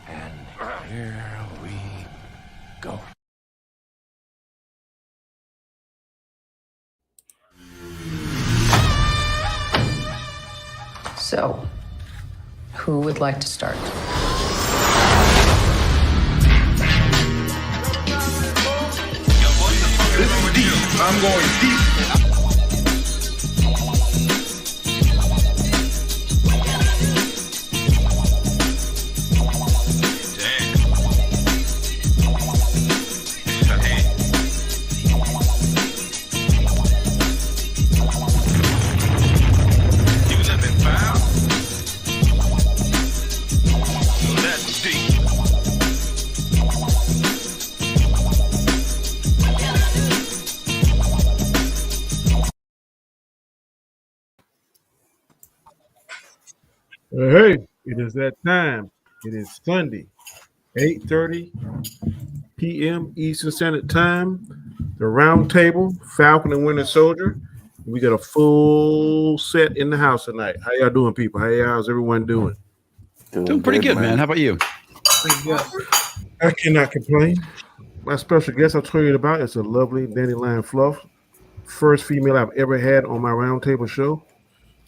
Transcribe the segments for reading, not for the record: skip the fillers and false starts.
And here we go. So, who would like to start? This is deep. I'm going deep. Hey, it is that time. It is Sunday, 8:30 p.m. Eastern Standard Time. The Roundtable, Falcon and Winter Soldier. We got a full set in the house tonight. How y'all doing, people? How's everyone doing? Doing pretty good, man. How about you? I cannot complain. My special guest I'll tell you about is a lovely Dandelion Fluff. First female I've ever had on my Roundtable show.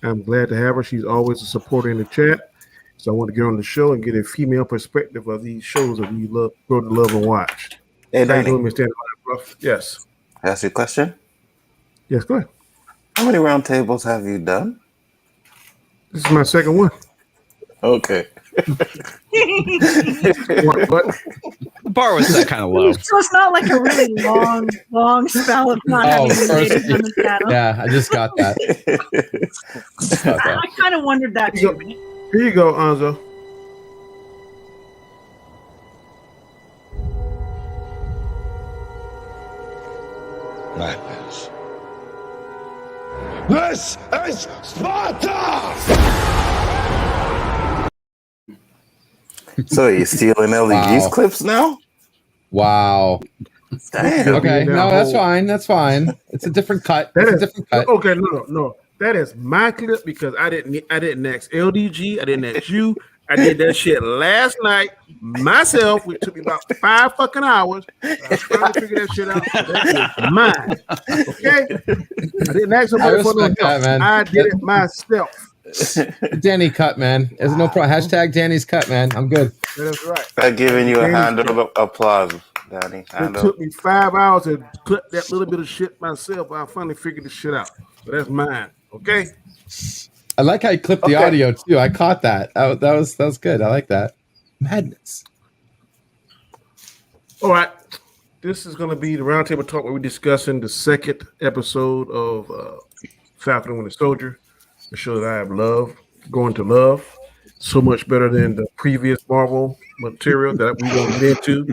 I'm glad to have her. She's always a supporter in the chat. So I want to get on the show and get a female perspective of these shows that we love, grow to love and watch. Hey, How you Danny. doing, Miss Dandelion Fluff? Yes. Can I ask you a question? Yes, go ahead. How many round tables have you done? This is my second one. Okay. What? The bar was that kind of low. So it's not like a really long spell of not having been dated on the channel. Yeah, I just got that. I kind of wondered that too. Here you go, Anzo. Madness. This is Sparta! So you're stealing LEG's clips now? Wow. Damn. Okay, no, that's fine. That's fine. It's a different cut. That It's a is different cut. okay. No. That is my clip because I didn't ask LDG. I didn't ask you. I did that shit last night myself, which took me about 5 fucking hours. I was trying to figure that shit out. So that is mine. Okay? I didn't ask somebody for no help. that, man. I did it myself. Danny cut, man. There's no problem. Hashtag Danny's cut, man. I'm good. That is right. I'm giving you a Danny's hand of applause, Danny. It took me 5 hours to clip that little bit of shit myself. But I finally figured the shit out. So that's mine. Okay? I like how you clipped the audio too. I caught that. That was good. I like that. Madness. All right. This is going to be the Roundtable Talk where we're discussing the second episode of Falcon and Winter Soldier, the show that I have loved, going to love, so much better than the previous Marvel material that we won't get into.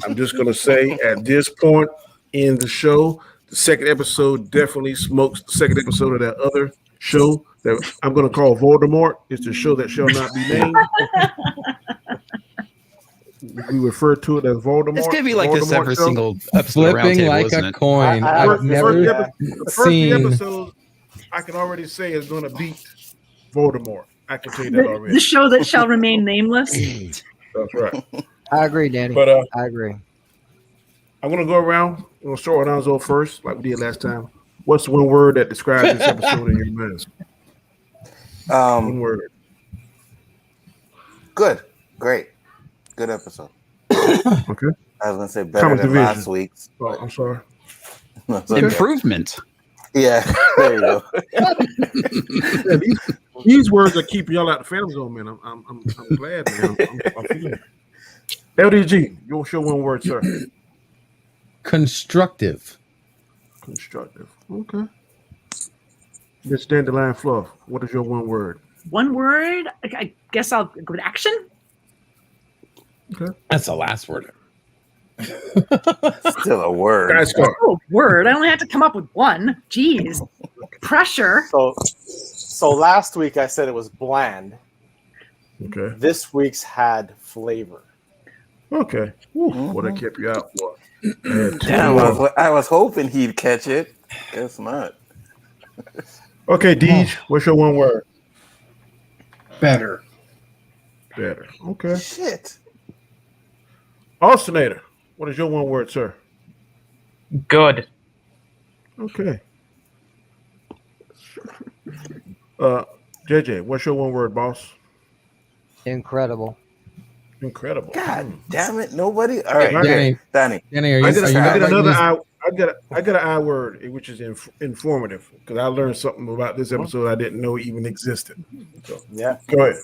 I'm just going to say at this point in the show, the second episode definitely smokes the second episode of that other show that I'm going to call Voldemort. It's the show that shall not be named. We refer to it as Voldemort. It's gonna be like this every show. single episode of Flipping Roundtable, like isn't a it? coin. I've never the first few seen. episodes, I can already say is going to beat Voldemort. I can tell you that The already. show that shall remain nameless. That's right. I agree, Danny. But I agree. I'm going to go around. I'm going to start with Anzo first, like we did last time. What's one word that describes this episode in your mind? One word. Good. Great. Good episode. Okay. I was going to say better Comic than division. last week's. Oh, I'm sorry. Improvement. Yeah. There you go. Yeah, these words are keeping y'all out the family zone, man. I'm glad, man. I'm feeling it. LDG, you'll show one word, sir. Constructive. Constructive. Okay. Miss Dandelion Fluff, what is your one word? One word. I guess I'll go with action. Okay. That's the last word. Still a word. Guys, go. Oh, word. I only had to come up with one. Jeez. Pressure. So last week I said it was bland. Okay. This week's had flavor. Okay. What I kept you out for? Damn, I was hoping he'd catch it. Guess not. Okay, Deej, what's your one word? Better. Better. Okay. Shit. Alternator, what is your one word, sir? Good. Okay. JJ, what's your one word, boss? Incredible. Incredible. God damn it! Nobody. All right, Danny, Danny. are you? I got an I word, which is informative, because I learned something about this episode I didn't know even existed. So, yeah. Go ahead,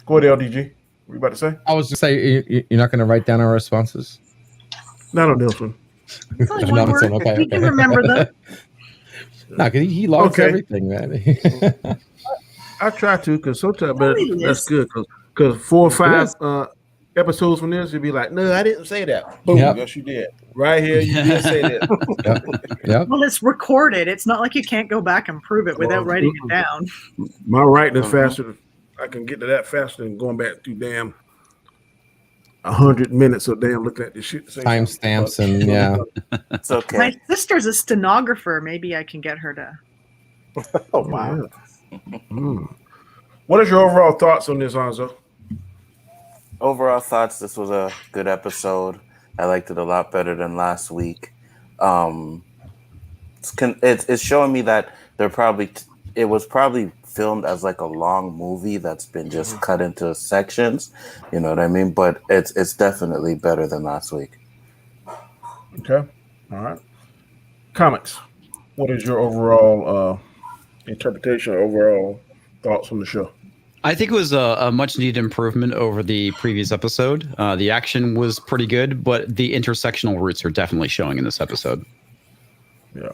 LDG. What you about to say? I was just saying you're not going to write down our responses. Not on this one. It's only one word. Okay. We can remember them. No, because he logs everything, man. I try to, because sometimes, but that's good, because 4 or 5 episodes from this, you'll be like, no, I didn't say that. Boom, yes, you did. Right here, you did say that. Yep. Well, it's recorded. It's not like you can't go back and prove it without writing it down. My writing is faster. I can get to that faster than going back to damn 100 minutes of damn looking at this shit. Timestamps and it's okay. My sister's a stenographer. Maybe I can get her to. Oh wow! What is your overall thoughts on this, Anzo? Overall thoughts. This was a good episode. I liked it a lot better than last week. It's showing me that it was probably filmed as like a long movie that's been just cut into sections. You know what I mean? But it's definitely better than last week. Okay. All right. Comics. What is your overall interpretation, overall thoughts on the show? I think it was a much needed improvement over the previous episode. The action was pretty good, but the intersectional roots are definitely showing in this episode. Yeah.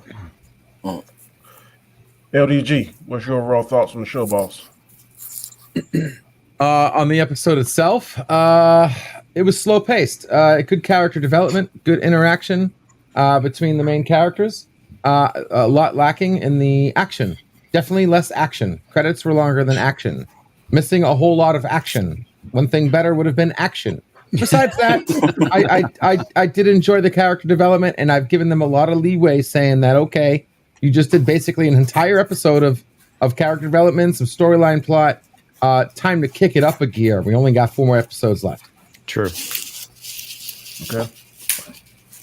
LDG, what's your overall thoughts on the show, boss? On the episode itself, it was slow paced. Good character development, good interaction between the main characters. A lot lacking in the action. Definitely less action. Credits were longer than action. Missing a whole lot of action. One thing better would have been action. Besides that, I did enjoy the character development, and I've given them a lot of leeway saying that, okay, you just did basically an entire episode of character development, some storyline plot. Time to kick it up a gear. We only got 4 more episodes left. True. Okay.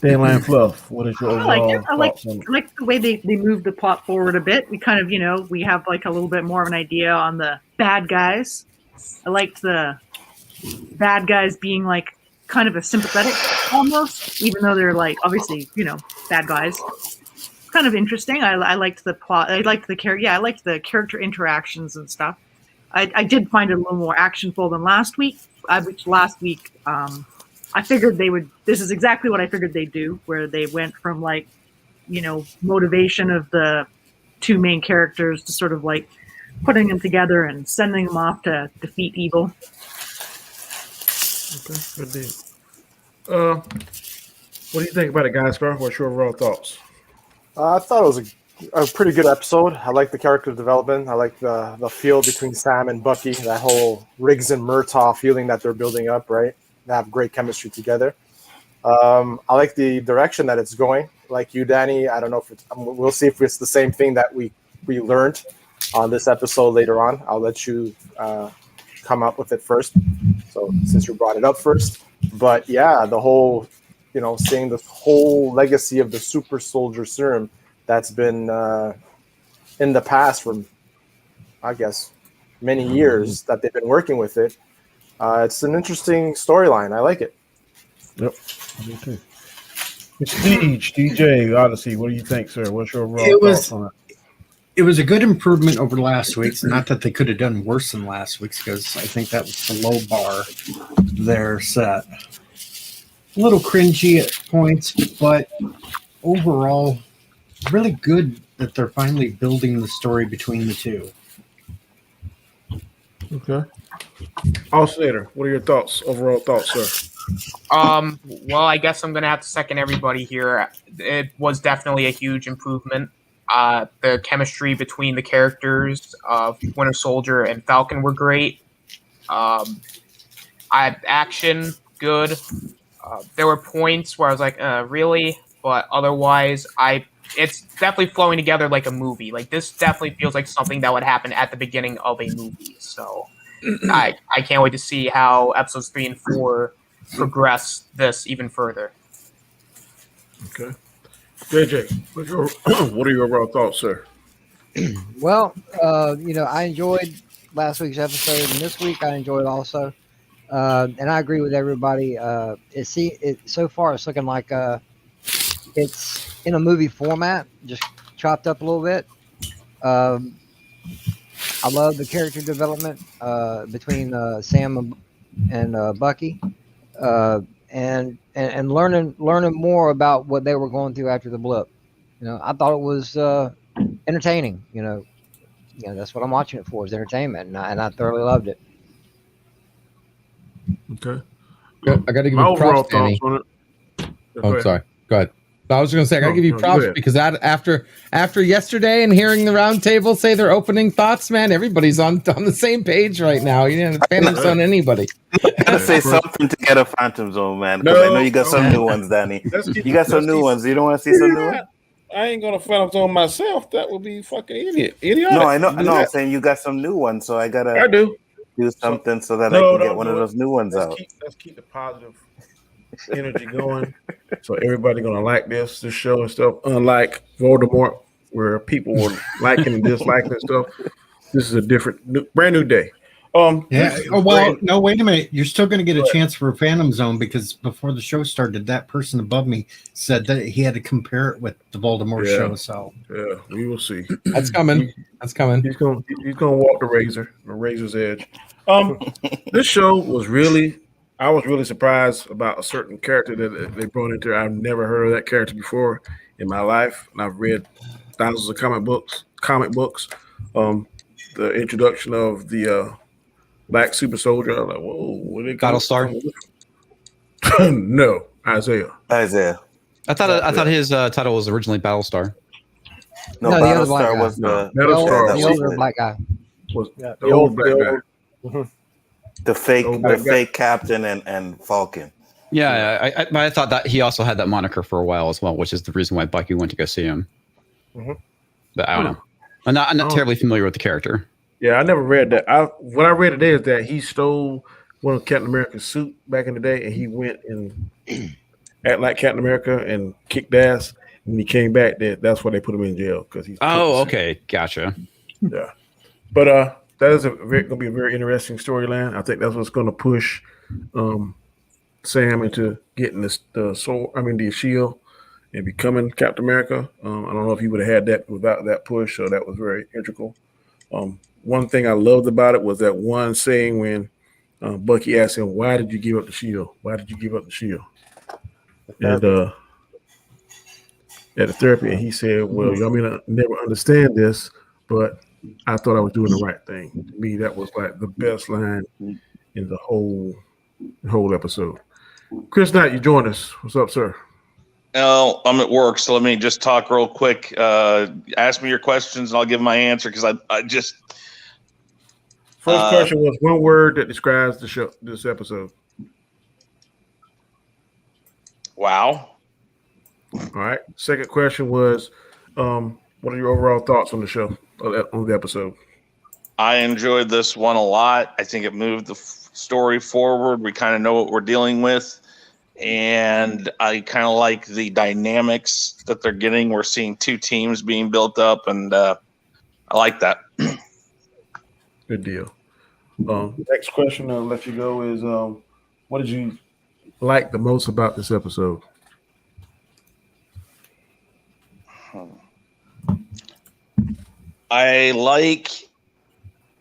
Dandelion Fluff, what is your overall I like the way they moved the plot forward a bit. We kind of, we have like a little bit more of an idea on the bad guys. I liked the bad guys being like kind of a sympathetic almost, even though they're like obviously, bad guys. Kind of interesting. I liked the plot. I liked the character interactions and stuff. I did find it a little more actionful than last week. Which last week, I figured they would. This is exactly what I figured they'd do, where they went from like, motivation of the 2 main characters to sort of like putting them together and sending them off to defeat evil. Okay, good deal. What do you think about it, Gaspar? What's your overall thoughts? I thought it was a pretty good episode. I like the character development. I like the feel between Sam and Bucky, that whole Riggs and Murtaugh feeling that they're building up, right? They have great chemistry together. I like the direction that it's going. Like you, Danny, I don't know if we'll see if it's the same thing that we learned on this episode later on. I'll let you come up with it first. So since you brought it up first. But yeah, the whole, seeing the whole legacy of the super soldier serum that's been in the past from, I guess, many years that they've been working with it. It's an interesting storyline. I like it. Yep. Me too. It's DJ Odyssey. What do you think, sir? What's your overall thoughts on it? It was a good improvement over last week's. Not that they could have done worse than last week's, because I think that was the low bar they're set. A little cringy at points, but overall, really good that they're finally building the story between the 2. Okay. Alternator, what are your thoughts? Overall thoughts, sir? Well, I guess I'm gonna have to second everybody here. It was definitely a huge improvement. The chemistry between the characters of Winter Soldier and Falcon were great. Action good. There were points where I was like, really? But otherwise, it's definitely flowing together like a movie. Like this definitely feels like something that would happen at the beginning of a movie. So I can't wait to see how episodes 3 and 4 progress this even further. Okay. JJ, what are your overall thoughts, sir? Well, I enjoyed last week's episode, and this week I enjoyed also. And I agree with everybody. So far it's looking like it's in a movie format, just chopped up a little bit. I love the character development between Sam and Bucky, and learning more about what they were going through after the blip. I thought it was entertaining. That's what I'm watching it for, is entertainment, and I thoroughly loved it. Okay. I got to give My you overall props, Danny. thoughts on it. Oh, sorry. Go ahead. I was going to say I got to give you props because after yesterday and hearing the roundtable say their opening thoughts, man, everybody's on the same page right now. You didn't Phantom Zone anybody. Gotta say something to get a Phantom Zone, man. Because I know you got some new ones, Danny. You got some new ones. You don't want to see some new ones? I ain't gonna Phantom Zone myself. That would be fucking idiotic. No, I know. I'm saying you got some new ones, so I do something so that I can get one of those new ones out. Let's keep the positive energy going. So everybody gonna like this show and stuff. Unlike Voldemort, where people were liking and disliking and stuff. This is a different, brand new day. Yeah. Oh, well, no, wait a minute. You're still going to get a chance for a Phantom Zone, because before the show started, that person above me said that he had to compare it with the Voldemort show. So yeah, we will see. That's coming. He's gonna walk the razor's edge. This show was I was really surprised about a certain character that they brought into. I've never heard of that character before in my life, and I've read thousands of comic books. The introduction of the Black Super Soldier. I'm like, whoa, what did it Battlestar? No, Isaiah. I thought his title was originally Battlestar. No, the other black Battlestar guy. was the The older black guy. Was the old black guy. The fake captain and Falcon. Yeah, I thought that he also had that moniker for a while as well, which is the reason why Bucky went to go see him. Mm-hmm. But I don't know. I'm not terribly familiar with the character. Yeah, I never read that. What I read today is that he stole one of Captain America's suit back in the day, and he went and act like Captain America and kicked ass. And he came back. That's why they put him in jail, because he's. Oh, okay, gotcha. Yeah, but that is going to be a very interesting storyline. I think that's what's going to push Sam into getting the shield and becoming Captain America. I don't know if he would have had that without that push, so that was very integral. One thing I loved about it was that one saying when Bucky asked him, "Why did you give up the shield? Why did you give up the shield?" And at the therapy, and he said, "Well, y'all may not never understand this, but I thought I was doing the right thing." To me, that was like the best line in the whole episode. Chris Knight, you joined us. What's up, sir? Well, I'm at work, so let me just talk real quick. Ask me your questions, and I'll give my answer, because I just. First question was one word that describes the show. This episode. Wow. All right. Second question was, what are your overall thoughts on the show, on the episode? I enjoyed this one a lot. I think it moved the story forward. We kind of know what we're dealing with. And I kind of like the dynamics that they're getting. We're seeing two teams being built up, and I like that. Good deal. Next question I'll let you go is, what did you like the most about this episode? I like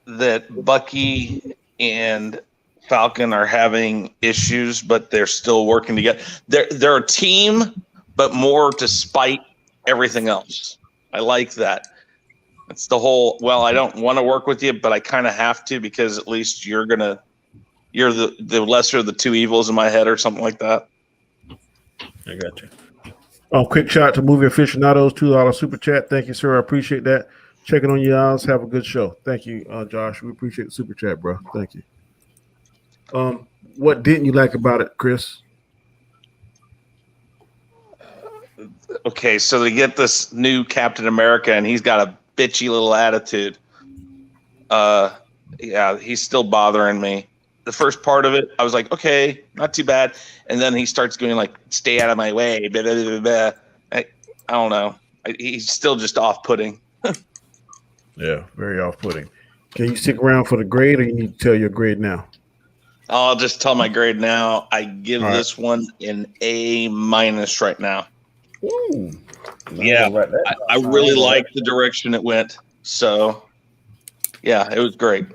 that Bucky and Falcon are having issues, but they're still working together. They're a team, but more despite everything else. I like that. It's the whole, well, I don't want to work with you, but I kind of have to, because at least you're the lesser of the two evils in my head, or something like that. I got you. Quick shout to Movie Aficionados, $2 super chat. Thank you, sir. I appreciate that. Checking on you guys. Have a good show. Thank you, Josh. We appreciate the super chat, bro. Thank you. What didn't you like about it, Chris? Okay, so they get this new Captain America, and he's got a bitchy little attitude. Yeah, he's still bothering me. The first part of it, I was like, okay, not too bad. And then he starts going like, stay out of my way. Blah, blah, blah, blah. I don't know. He's still just off-putting. Yeah, very off-putting. Can you stick around for the grade, or you need to tell your grade now? I'll just tell my grade now. I give All right. this one an A- right now. Ooh. Yeah, I really like the direction it went. So, yeah, it was great.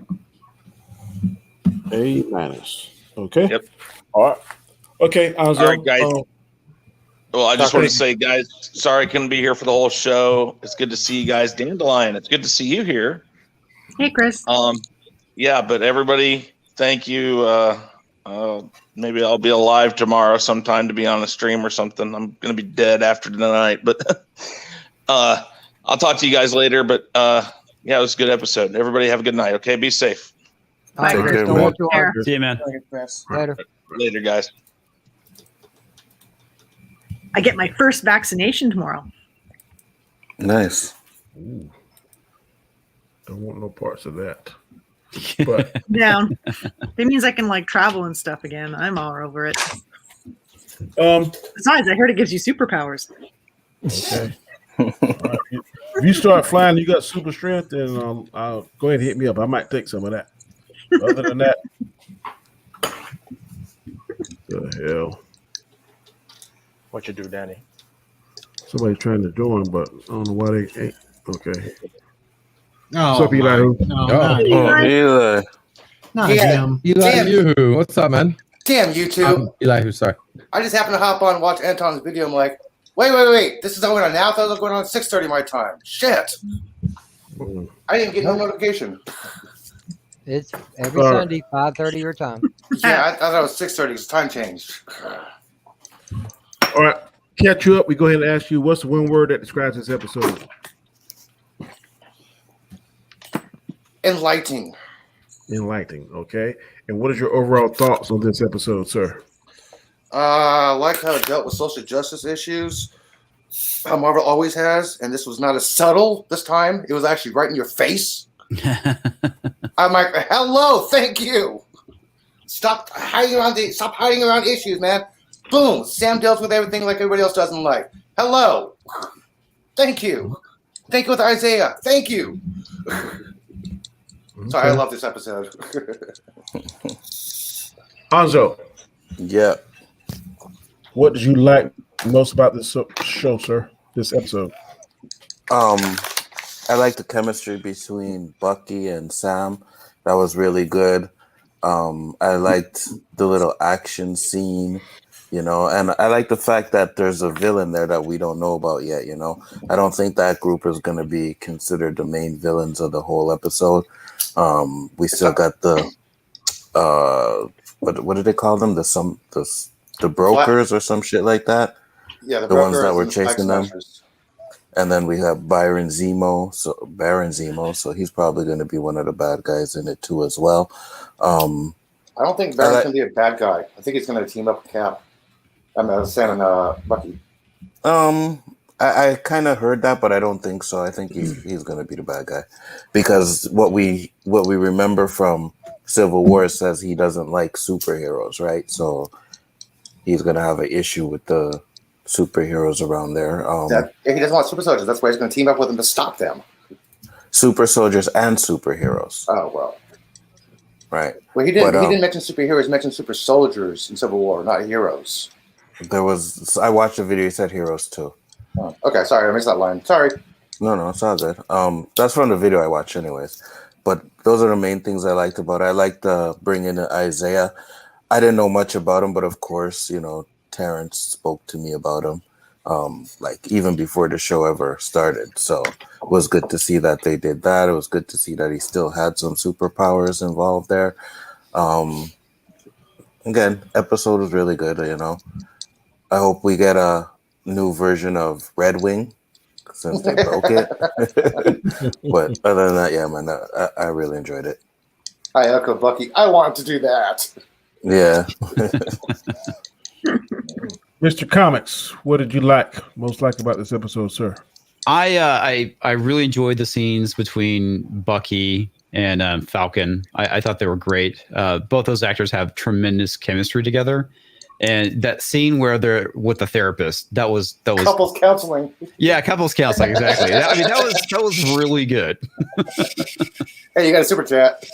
A-. Okay. Yep. All right. Okay. All right, guys. Well, I just want to say, guys, sorry I couldn't be here for the whole show. It's good to see you guys. Dandelion, it's good to see you here. Hey, Chris. Yeah, but everybody, thank you. Maybe I'll be alive tomorrow sometime to be on a stream or something. I'm gonna be dead after tonight, but I'll talk to you guys later. But yeah, it was a good episode. Everybody have a good night. Okay, be safe. Bye, Take Chris. care, Don't man. work too hard. See you, man. Later. Later, guys. I get my first vaccination tomorrow. Nice. Ooh. Don't want no parts of that. But Down. That means I can like travel and stuff again. I'm all over it. Besides, I heard it gives you superpowers. okay. All right. If you start flying, you got super strength, then I'll go ahead and hit me up. I might take some of that. Other than that, the hell. What you do, Danny? Somebody's trying to join, but I don't know why they ain't. Okay. Oh, What's up, Eli? no, not him. Eli. Not Yeah. him. Eli Damn. Yoo-hoo. What's up, man? Damn you two. Eli Yoo, sorry. I just happened to hop on and watch Anton's video. I'm like, wait. This is going on now? I thought it was going on at 6:30 my time. Shit. I didn't get no notification. It's every Sunday, 5:30 your time. Yeah, I thought it was 6:30 because time changed. All right. Catch you up. We go ahead and ask you, what's the one word that describes this episode? Enlightening. Enlightening. Okay. And what is your overall thoughts on this episode, sir? I like how it dealt with social justice issues. How Marvel always has, and this was not as subtle this time. It was actually right in your face. I'm like, hello, thank you. Stop hiding around issues, man. Boom. Sam deals with everything like everybody else does in life. Hello. Thank you. Thank you with Isaiah. Thank you. Sorry, I love this episode. Hanzo. Yeah. What did you like most about this show, sir? This episode? I like the chemistry between Bucky and Sam. That was really good. I liked the little action scene, and I like the fact that there's a villain there that we don't know about yet, I don't think that group is going to be considered the main villains of the whole episode. We still got the what did they call them? The brokers or some shit like that. Yeah, the ones that were chasing them. And then we have Baron Zemo, so he's probably going to be one of the bad guys in it too as well. I don't think Baron's going to be a bad guy. I think he's going to team up with Cap. Sam and Bucky. I kind of heard that, but I don't think so. I think he's going to be the bad guy because what we remember from Civil War says he doesn't like superheroes, right? So he's going to have an issue with the superheroes around there. He doesn't want super soldiers. That's why he's going to team up with them to stop them. Super soldiers and superheroes. Oh well, right. Well, he didn't mention superheroes. He mentioned super soldiers in Civil War, not heroes. I watched the video. He said heroes too. Oh, okay, sorry, I missed that line. Sorry. No, it's all good. That's from the video I watched, anyways. But those are the main things I liked about it. I liked bringing in Isaiah. I didn't know much about him, but of course, Terrence spoke to me about him, even before the show ever started. So it was good to see that they did that. It was good to see that he still had some superpowers involved there. Again, episode was really good. I hope we get a new version of Red Wing since they broke it. But other than that, yeah, man, I really enjoyed it. I echo Bucky. I want to do that. Yeah. Mr. Comics, what did you most like about this episode, sir? I really enjoyed the scenes between Bucky and Falcon. I thought they were great. Both those actors have tremendous chemistry together. And that scene where they're with the therapist, that was Couples counseling. Yeah, couples counseling, exactly. That was really good. Hey, you got a super chat.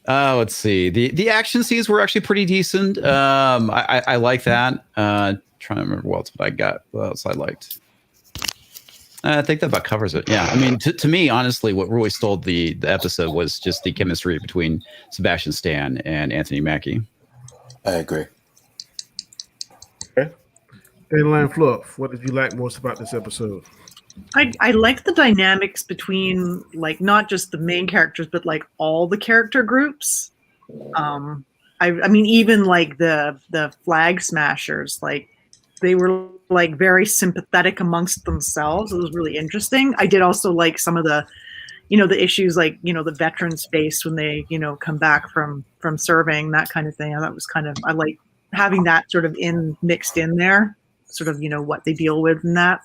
Let's see. The action scenes were actually pretty decent. I like that. Trying to remember what else I liked. I think that about covers it. Yeah, I mean, to me, honestly, what really stole the episode was just the chemistry between Sebastian Stan and Anthony Mackie. I agree. Okay. Dandelion Fluff, what did you like most about this episode? I like the dynamics between like not just the main characters, but like all the character groups. I mean, even like the flag smashers, like they were like very sympathetic amongst themselves. It was really interesting. I did also like some of the, the issues like, the veterans face when they, come back from serving, that kind of thing. That was I like having that sort of mixed in there, sort of, what they deal with in that.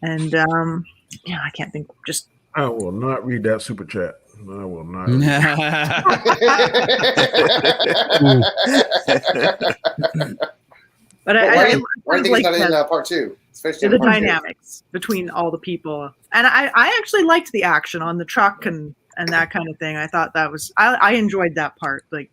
And I can't think. I will not read that super chat. I will not. But I think like it's not in part 2, especially the part dynamics between all the people. And I actually liked the action on the truck and that kind of thing. I thought that was I enjoyed that part. Like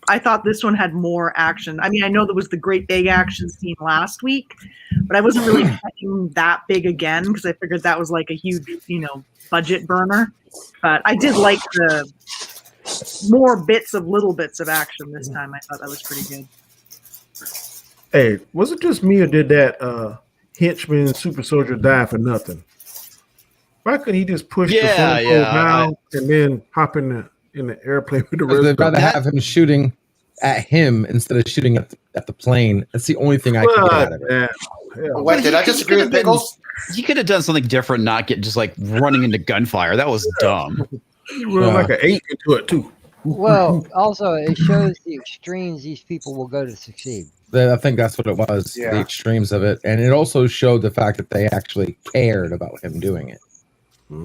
I thought this one had more action. I mean, I know there was the great big action scene last week, but I wasn't really expecting that big again because I figured that was like a huge, budget burner. But I did like the more little bits of action this time. I thought that was pretty good. Hey, was it just me or did that henchman super soldier die for nothing? Why couldn't he just push the phone pole down and then hop in the airplane with the rest? They'd rather have him shooting at him instead of shooting at the plane. That's the only thing I can get out of it. What, did I disagree with Pickles? You could have done something different, not get just like running into gunfire. That was dumb. You run like an 8 into it too. Well, also it shows the extremes these people will go to succeed. I think that's what it was, the extremes of it. And it also showed the fact that they actually cared about him doing it.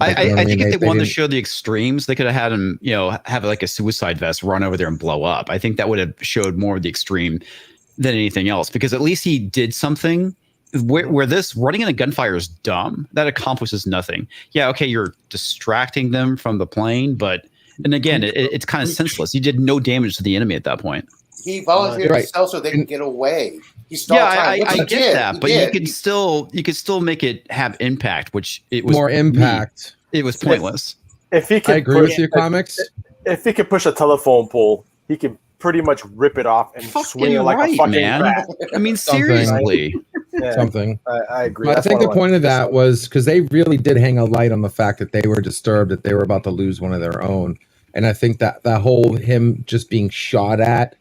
I think if they wanted to show the extremes, they could have had him, have like a suicide vest, run over there and blow up. I think that would have showed more of the extreme than anything else, because at least he did something where this running in a gunfire is dumb. That accomplishes nothing. Yeah, okay, you're distracting them from the plane, and again, it's kind of senseless. You did no damage to the enemy at that point. He volunteered himself so they can get away. He stalled time. I get that, but you could still make it have impact, which it was more impact. It was pointless. If he could, I agree with your comics. If he could push a telephone pole, he could pretty much rip it off and swing it like a fucking bat. I mean, seriously. Something. I agree. I think the point of that was because they really did hang a light on the fact that they were disturbed that they were about to lose one of their own, and I think that whole him just being shot at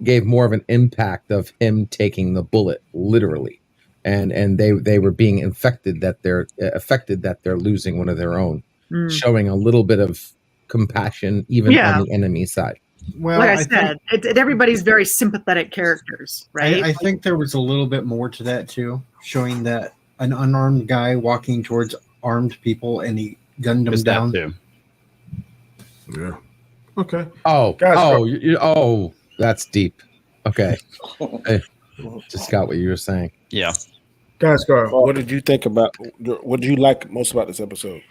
gave more of an impact of him taking the bullet literally, and they were being affected that they're losing one of their own, showing a little bit of compassion even on the enemy side. Well, like I said, everybody's very sympathetic characters, right? I think there was a little bit more to that too, showing that an unarmed guy walking towards armed people and he gunned them down. Too. Yeah. Okay. Oh, that's deep. Okay. I just got what you were saying. Yeah. Guys, Carl, what did you think about? What did you like most about this episode?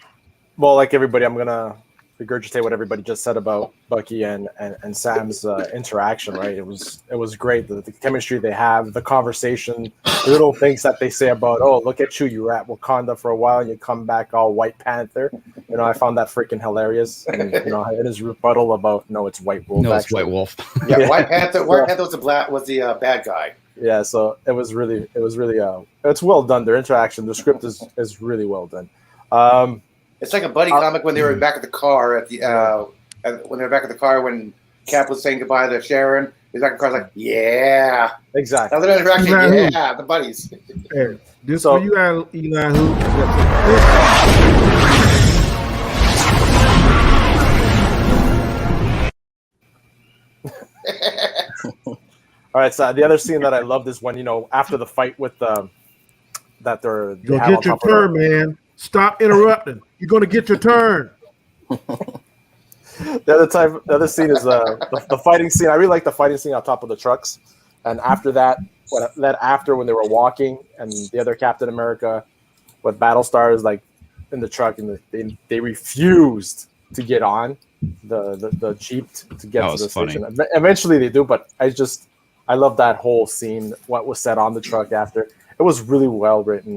Well, like everybody, I'm gonna regurgitate what everybody just said about Bucky and Sam's interaction. Right? It was great. The chemistry they have, the conversation, the little things that they say about, oh, look at you, you were at Wakanda for a while, and you come back all White Panther. I found that freaking hilarious. And it is rebuttal about no, it's White Wolf. No, it's White Wolf. Yeah, White Panther. White Panther was the bad guy. Yeah, so it was really it's well done. Their interaction, the script is really well done. It's like a buddy comic when they were back at the car when they were back at the car when Cap was saying goodbye to Sharon. He's back in the car like, yeah, exactly. Now they're interacting, yeah, the buddies. Hey, this for you, Eli. Who? All right, so the other scene that I loved is when after the fight with that they You'll have get on your top of turn, man. Stop interrupting. You're gonna get your turn. the other scene is the fighting scene. I really like the fighting scene on top of the trucks, and after that, when they were walking and the other Captain America with Battlestar is like in the truck, and they refused to get on the Jeep to get to the station. Eventually they do, but I love that whole scene. What was said on the truck after, it was really well written.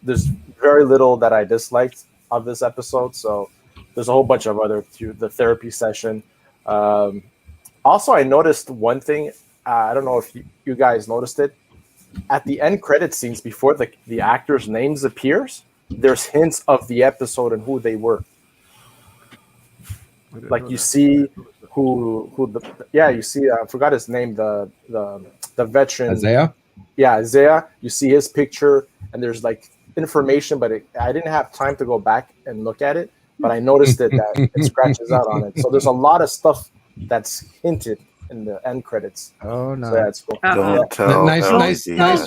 There's very little that I disliked of this episode, so there's a whole bunch of other the therapy session. Also, I noticed one thing. I don't know if you guys noticed it. At the end credit scenes, before the actors' names appears, there's hints of the episode and who they were. Like you see you see I forgot his name, the veteran Isaiah. Yeah, Isaiah. You see his picture, and there's like information, but I didn't have time to go back and look at it. But I noticed that it scratches out on it. So there's a lot of stuff that's hinted in the end credits. Oh no, so that's cool. Don't tell Nice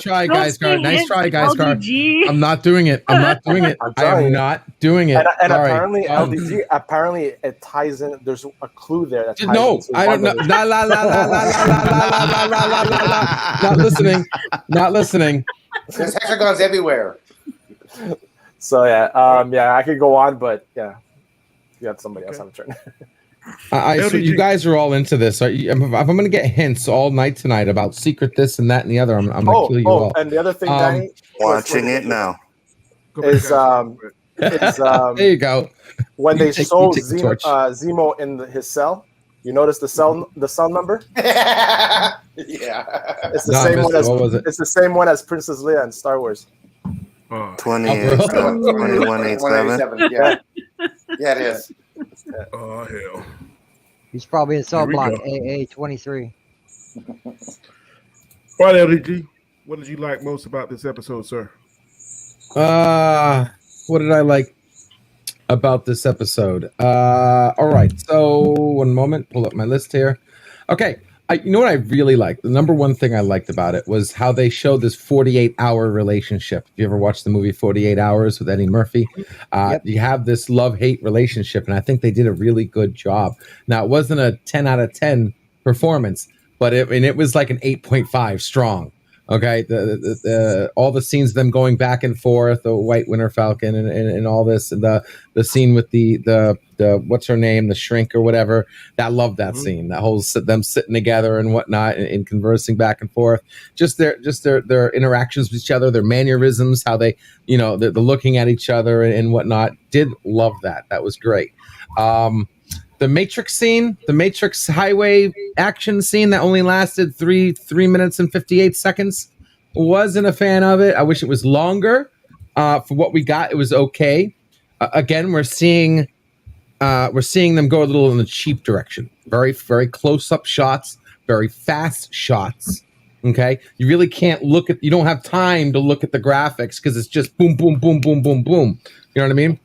try, guys. Guard. Nice try, guys. Guard. I'm not doing it. I'm not doing it. I'm not doing it. And Sorry. apparently, LDG. Apparently, it ties in. There's a clue there. That ties No, into I don't know. La la la la la la la la la la la la. Not listening. Not listening. There's hexagons everywhere. So yeah, I could go on, but yeah, you got somebody else on the turn. So you guys are all into this. If I'm going to get hints all night tonight about secret this and that and the other, I'm going to kill you all. And the other thing, Danny, watching it now is there you go. When they show Zemo in his cell, you notice the cell number? Yeah, it's the same one as it's the same one as Princess Leia in Star Wars. 2187. Yeah, it is. Oh hell! He's probably in cell Here we block go. AA23. All right, LDG. What did you like most about this episode, sir? What did I like about this episode? All right. So one moment, pull up my list here. Okay. You know what I really liked? The number one thing I liked about it was how they showed this 48-hour relationship. If you ever watched the movie 48 Hours with Eddie Murphy, you have this love-hate relationship, and I think they did a really good job. Now, it wasn't a 10 out of 10 performance, but it was like an 8.5 strong. Okay, all the scenes of them going back and forth, the White Winter Falcon and all this, and the scene with the what's her name, the shrink or whatever. I love that scene. That whole them sitting together and whatnot and conversing back and forth. Just their interactions with each other, their mannerisms, how they they're looking at each other and whatnot. Did love that. That was great. The Matrix scene, the Matrix highway action scene that only lasted 3 minutes and 58 seconds. Wasn't a fan of it. I wish it was longer. For what we got, it was okay. Again, we're seeing them go a little in the cheap direction. Very, very close-up shots, very fast shots. Okay, you really can't you don't have time to look at the graphics because it's just boom, boom, boom, boom, boom, boom. You know what I mean?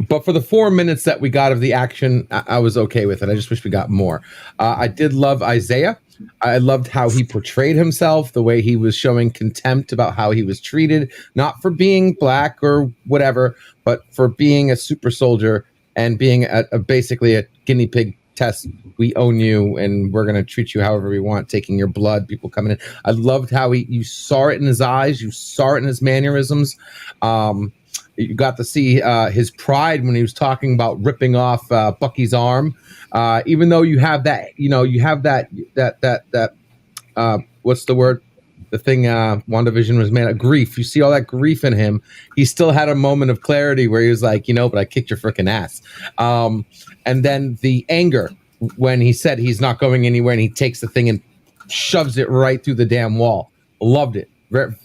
But for the 4 minutes that we got of the action, I was okay with it. I just wish we got more. I did love Isaiah. I loved how he portrayed himself, the way he was showing contempt about how he was treated, not for being black or whatever, but for being a super soldier and being basically a guinea pig test. We own you and we're going to treat you however we want, taking your blood, people coming in. I loved how you saw it in his eyes. You saw it in his mannerisms. You got to see his pride when he was talking about ripping off Bucky's arm, even though you have that, what's the word? The thing WandaVision was made of grief. You see all that grief in him. He still had a moment of clarity where he was like, but I kicked your freaking ass. And then the anger when he said he's not going anywhere and he takes the thing and shoves it right through the damn wall. Loved it.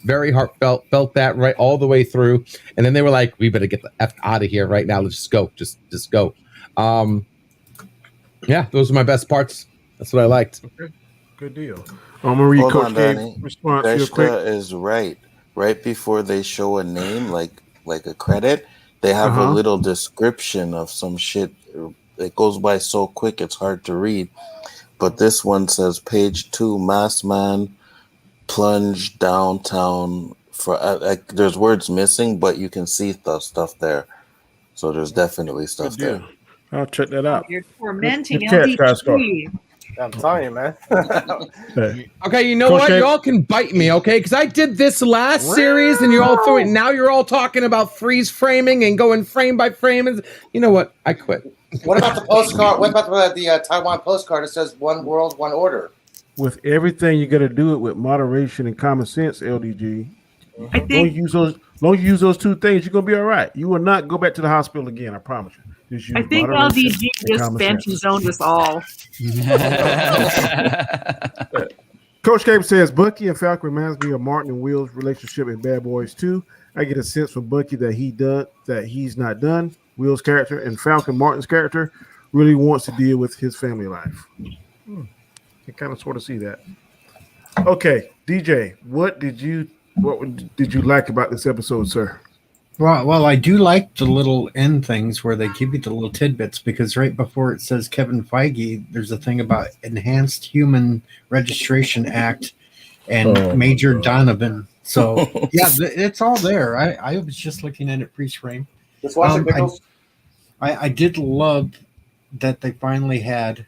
Very heartfelt, felt that right all the way through. And then they were like, we better get the F out of here right now. Let's just go. Just go. Yeah, those are my best parts. That's what I liked. Okay. Good deal. I'm going to read Hold Coach on, Dave's Danny. response real Deshka quick. is right. Right before they show a name, like a credit, they have a little description of some shit. It goes by so quick, it's hard to read. but this one says page 2, Masked Man plunge downtown. For there's words missing, but you can see the stuff there. So there's definitely stuff there. I'll check that out. You're tormenting Good catch, Scott. LDG. I'm telling you, man. Okay, you know Coach what? K- Y'all can bite me, okay? Because I did this last series, and you're all throwing. Now you're all talking about freeze framing and going frame by frame. And you know what? I quit. What about the postcard? What about the Taiwan postcard? It says "One World, One Order." With everything, you got to do it with moderation and common sense, LDG. I Don't think use those. Don't use those two things. You're gonna be all right. You will not go back to the hospital again. I promise you. Just use I think moderation LDG and just common Phantom sense. zoned us all. Coach Cape says Bucky and Falcon reminds me of Martin and Will's relationship in Bad Boys 2. I get a sense from Bucky that he's not done. Will's character and Falcon Martin's character really wants to deal with his family life. I kind of sort of see that. Okay, DJ, what did you like about this episode, sir? Well, I do like the little end things where they give you the little tidbits, because right before it says Kevin Feige, there's a thing about Enhanced Human Registration Act and Major Donovan. So yeah, it's all there. I was just looking at it pre-frame. Just watch it, Pickles. I did love that they finally had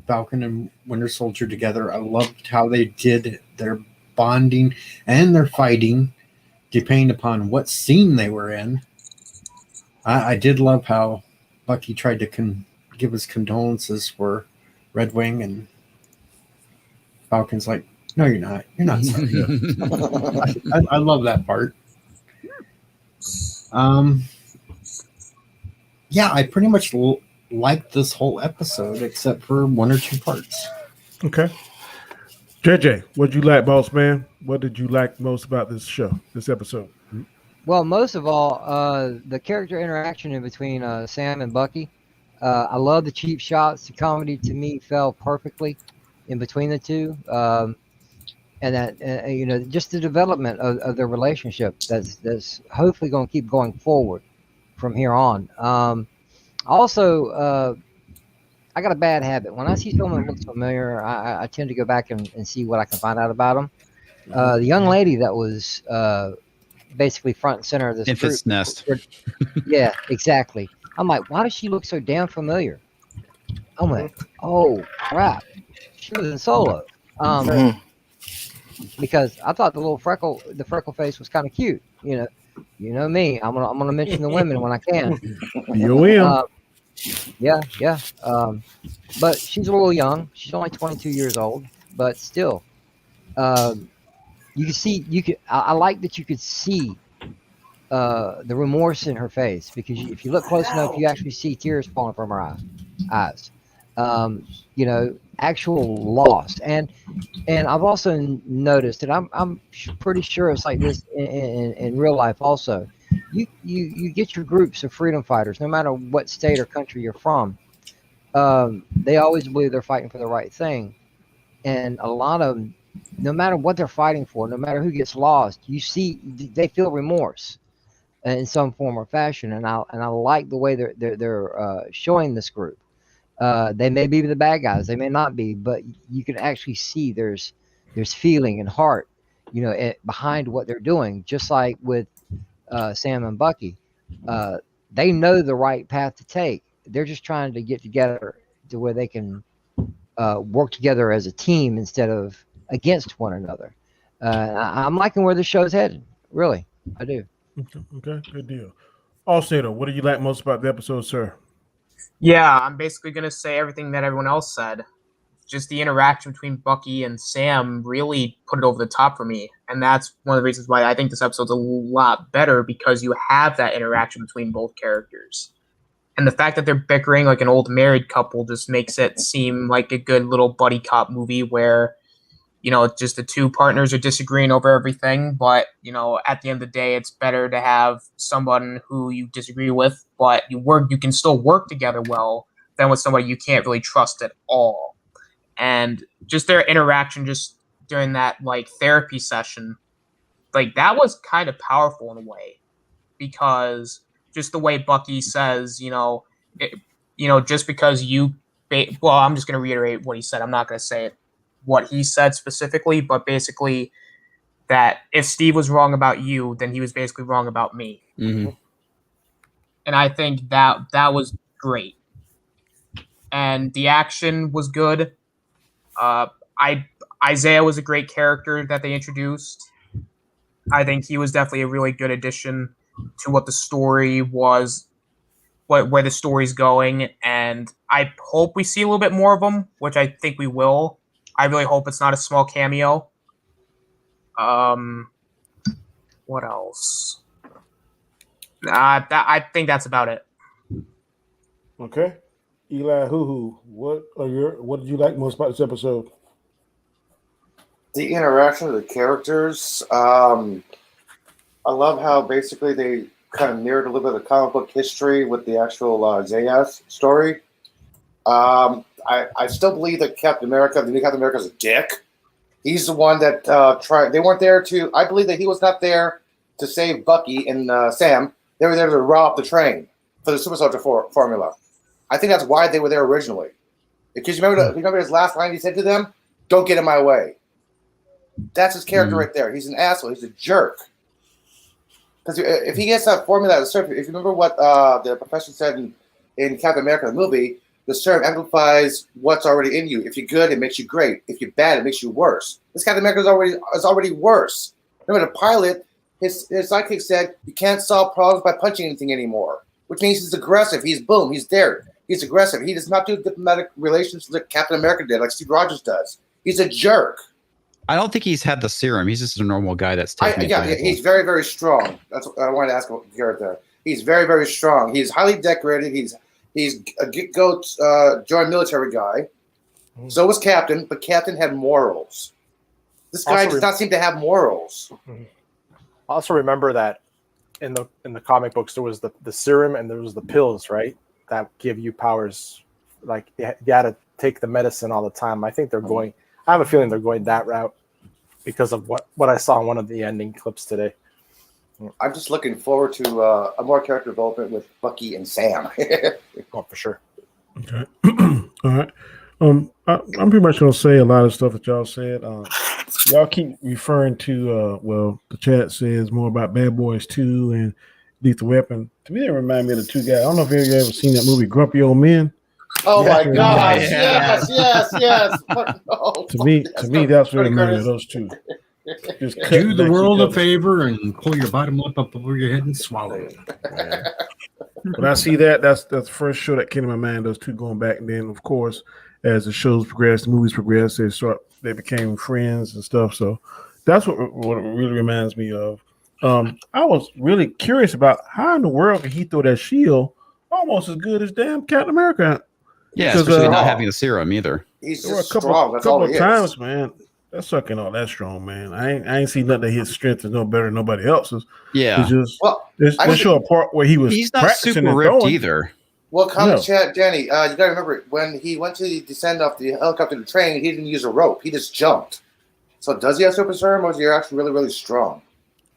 Falcon and Winter Soldier together. I loved how they did their bonding and their fighting, depending upon what scene they were in. I did love how Bucky tried to give his condolences for Red Wing, and Falcon's like, "No, you're not. You're not sorry." I love that part. Yeah, I pretty much liked this whole episode except for one or two parts. Okay. JJ, what did you like, boss man? What did you like most about this show, this episode? Well, most of all, the character interaction in between Sam and Bucky. I love the cheap shots. The comedy to me fell perfectly in between the two, and that just the development of their relationship. That's hopefully going to keep going forward from here on. Also, I got a bad habit. When I see someone that looks familiar, I tend to go back and see what I can find out about them. The young lady that was basically front and center of this Infant's group. Nest. Yeah, exactly. I'm like, why does she look so damn familiar? I'm like, oh crap, she was in Solo. Because I thought the freckle face was kind of cute. You know me. I'm gonna mention the women when I can. You will. Yeah. But she's a little young. She's only 22 years old, but still, you can see. I like that you could see the remorse in her face, because if you look close enough, you actually see tears falling from her eyes. Actual loss, and I've also noticed, and I'm pretty sure it's like this in real life also. You get your groups of freedom fighters, no matter what state or country you're from. They always believe they're fighting for the right thing, and a lot of them, no matter what they're fighting for, no matter who gets lost, you see they feel remorse in some form or fashion, and I like the way they're showing this group. They may be the bad guys, they may not be, but you can actually see there's feeling and heart, behind what they're doing. Just like with Sam and Bucky, they know the right path to take. They're just trying to get together to where they can work together as a team instead of against one another. I'm liking where the show's headed. Really, I do. Okay, good deal. Alcedo, what do you like most about the episode, sir? Yeah, I'm basically going to say everything that everyone else said. Just the interaction between Bucky and Sam really put it over the top for me. And that's one of the reasons why I think this episode's a lot better, because you have that interaction between both characters. And the fact that they're bickering like an old married couple just makes it seem like a good little buddy cop movie where, just the two partners are disagreeing over everything. But, at the end of the day, it's better to have someone who you disagree with, but you can still work together well, than with somebody you can't really trust at all. And just their interaction just during that therapy session, that was kind of powerful in a way, because just the way Bucky says, just because you well, I'm just going to reiterate what he said. I'm not going to say it, what he said specifically, but basically that if Steve was wrong about you, then he was basically wrong about me. Mm-hmm. And I think that was great. And the action was good. Isaiah was a great character that they introduced. I think he was definitely a really good addition to what the story was, where the story's going, and I hope we see a little bit more of him, which I think we will. I really hope it's not a small cameo. What else? I think that's about it. Okay, Eli, what did you like most about this episode? The interaction of the characters. I love how basically they kind of mirrored a little bit of the comic book history with the actual Isaiah story. I still believe that Captain America, the new Captain America, is a dick. He's the one that tried. They weren't there to. I believe that he was not there to save Bucky and Sam. They were there to rob the train for the Super Soldier formula. I think that's why they were there originally. Because you remember his last line he said to them, "Don't get in my way." That's his character right there. He's an asshole. He's a jerk. Because if he gets that formula, if you remember what the professor said in Captain America the movie, the serum amplifies what's already in you. If you're good, it makes you great. If you're bad, it makes you worse. This Captain America is already worse. Remember the pilot, his sidekick said you can't solve problems by punching anything anymore, which means he's aggressive. He's there. He's aggressive. He does not do diplomatic relations like Captain America did, like Steve Rogers does. He's a jerk. I don't think he's had the serum. He's just a normal guy that's taking it. He's very, very strong. That's what I wanted to ask Garrett there. He's very, very strong. He's highly decorated. He's a joint military guy. So was Captain, but Captain had morals. This guy does not seem to have morals. I also remember that in the comic books there was the serum and there was the pills, right? That give you powers. Like you had to take the medicine all the time. I think I have a feeling they're going that route because of what I saw in one of the ending clips today. I'm just looking forward to a more character development with Bucky and Sam. Oh, for sure. Okay. All right. I'm pretty much going to say a lot of stuff that y'all said. Y'all keep referring to, the chat says more about Bad Boys 2 and Lethal Weapon. To me, they remind me of the two guys. I don't know if you've ever seen that movie, Grumpy Old Men. Oh my gosh! Yes. No, to me, that's what reminded me of those two. Just do the world a favor and pull your bottom lip up over your head and swallow it. When I see that, that's the first show that came to my mind. Those two going back, and then of course, as the shows progressed, the movies progressed, they became friends and stuff. So that's what it really reminds me of. I was really curious about how in the world could he throw that shield almost as good as damn Captain America. Yeah, especially not having the serum either. He's there just were a strong. That's couple all of times, man. That sucker ain't all that strong, man. I ain't seen nothing that his strength is no better than nobody else's. Yeah. It's just they show a part where he's not super ripped either. Well, comment chat, Danny. You got to remember when he went to descend off the helicopter to the train, he didn't use a rope. He just jumped. So does he have super serum, or is he actually really, really strong?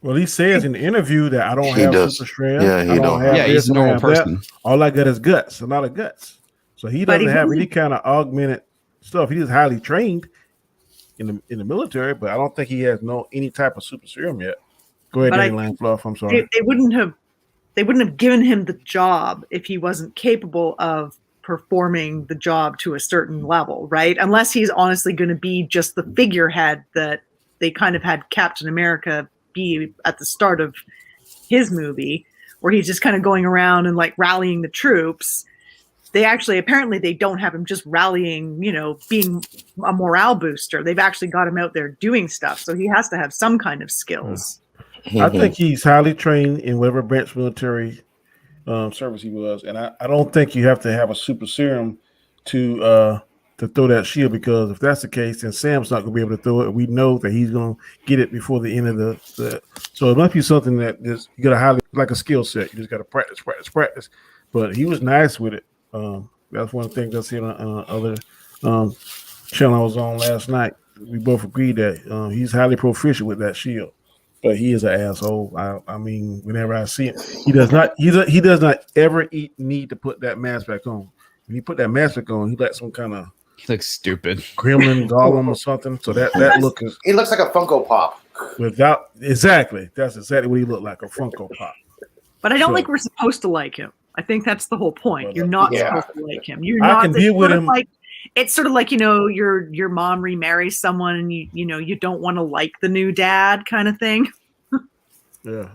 Well, he says in the interview that I don't have super strength. Yeah, he don't. Yeah, he's a normal person. All I got is guts, a lot of guts. So he doesn't have any kind of augmented stuff. He is highly trained in the military, but I don't think he has any type of super serum yet. Go ahead, Danny Langfluff. I'm sorry. They wouldn't have given him the job if he wasn't capable of performing the job to a certain level, right? Unless he's honestly going to be just the figurehead that they kind of had Captain America be at the start of his movie, where he's just kind of going around and like rallying the troops. Apparently they don't have him just rallying, being a morale booster. They've actually got him out there doing stuff. So he has to have some kind of skills. I think he's highly trained in whatever branch military service he was. And I don't think you have to have a super serum to throw that shield, because if that's the case, then Sam's not going to be able to throw it. We know that he's going to get it before the end of the so it must be something that just you got to highly, like a skill set. You just got to practice. But he was nice with it. That's one of the things I see on other channel I was on last night. We both agreed that he's highly proficient with that shield, but he is an asshole. I mean, whenever I see him, he does not ever need to put that mask back on. When he put that mask on, he like some kind of he looks stupid, gremlin, golem, or something. So that look is. He looks like a Funko Pop. Without exactly, that's exactly what he looked like, a Funko Pop. But I don't think we're supposed to like him. I think that's the whole point. Well, You're not yeah. supposed to like him. You're I not. can deal with him. Like, it's sort of like, you know, your mom remarries someone and you don't want to like the new dad kind of thing. Yeah.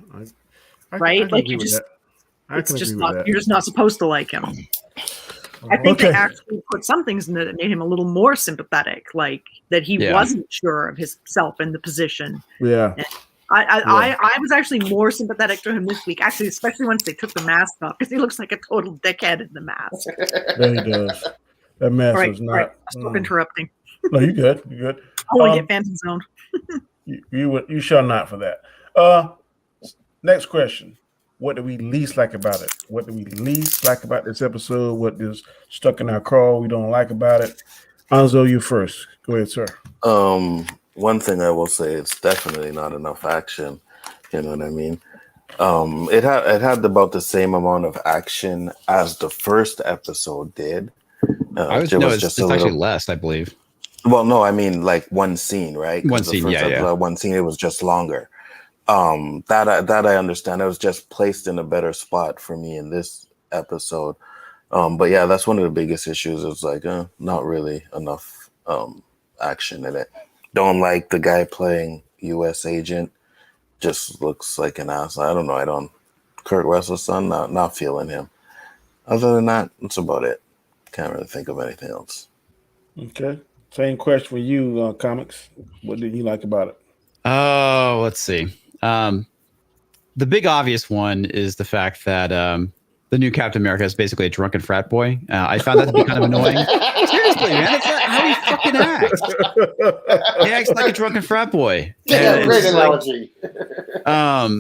Right? I Like you just, it's just not, you're just not supposed to like him. I think they actually put some things in there that made him a little more sympathetic, like that he wasn't sure of himself in the position. Yeah. And I was actually more sympathetic to him this week, actually, especially once they took the mask off, because he looks like a total dickhead in the mask. Yeah, he does. That mask is not. Right. Stop interrupting. No, you good. You good. I want to get Phantom Zone. You shall not for that. Next question. What do we least like about it? What do we least like about this episode? What is stuck in our craw we don't like about it? Anzo, you first. Go ahead, sir. One thing I will say, it's definitely not enough action. You know what I mean? It had about the same amount of action as the first episode did. It's actually less, I believe. Well, no, I mean like one scene, right? One scene, One scene, it was just longer. That I understand. It was just placed in a better spot for me in this episode. But yeah, that's one of the biggest issues. It's like not really enough action in it. Don't like the guy playing U.S. agent. Just looks like an ass. I don't know. Kurt Russell's son. Not feeling him. Other than that, that's about it. Can't really think of anything else. Okay. Same question for you, comics. What did you like about it? Oh, let's see. The big obvious one is the fact that the new Captain America is basically a drunken frat boy. I found that to be kind of annoying. Seriously, man, that's not how he fucking acts. He acts like a drunken frat boy. Yeah, great analogy.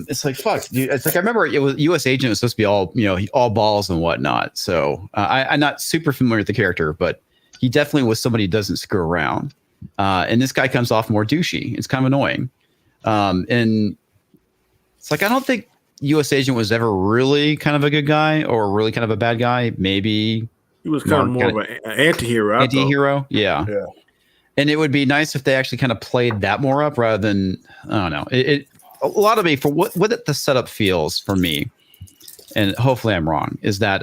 It's like fuck, dude. It's like I remember it was U.S. agent was supposed to be all balls and whatnot. So I'm not super familiar with the character, but he definitely was somebody who doesn't screw around. And this guy comes off more douchey. It's kind of annoying. And it's like I don't think U.S. agent was ever really kind of a good guy or really kind of a bad guy. Maybe he was kind of more of an anti-hero. Anti-hero, yeah. And it would be nice if they actually kind of played that more up rather than I don't know. It a lot of me for what the setup feels for me, and hopefully I'm wrong, is that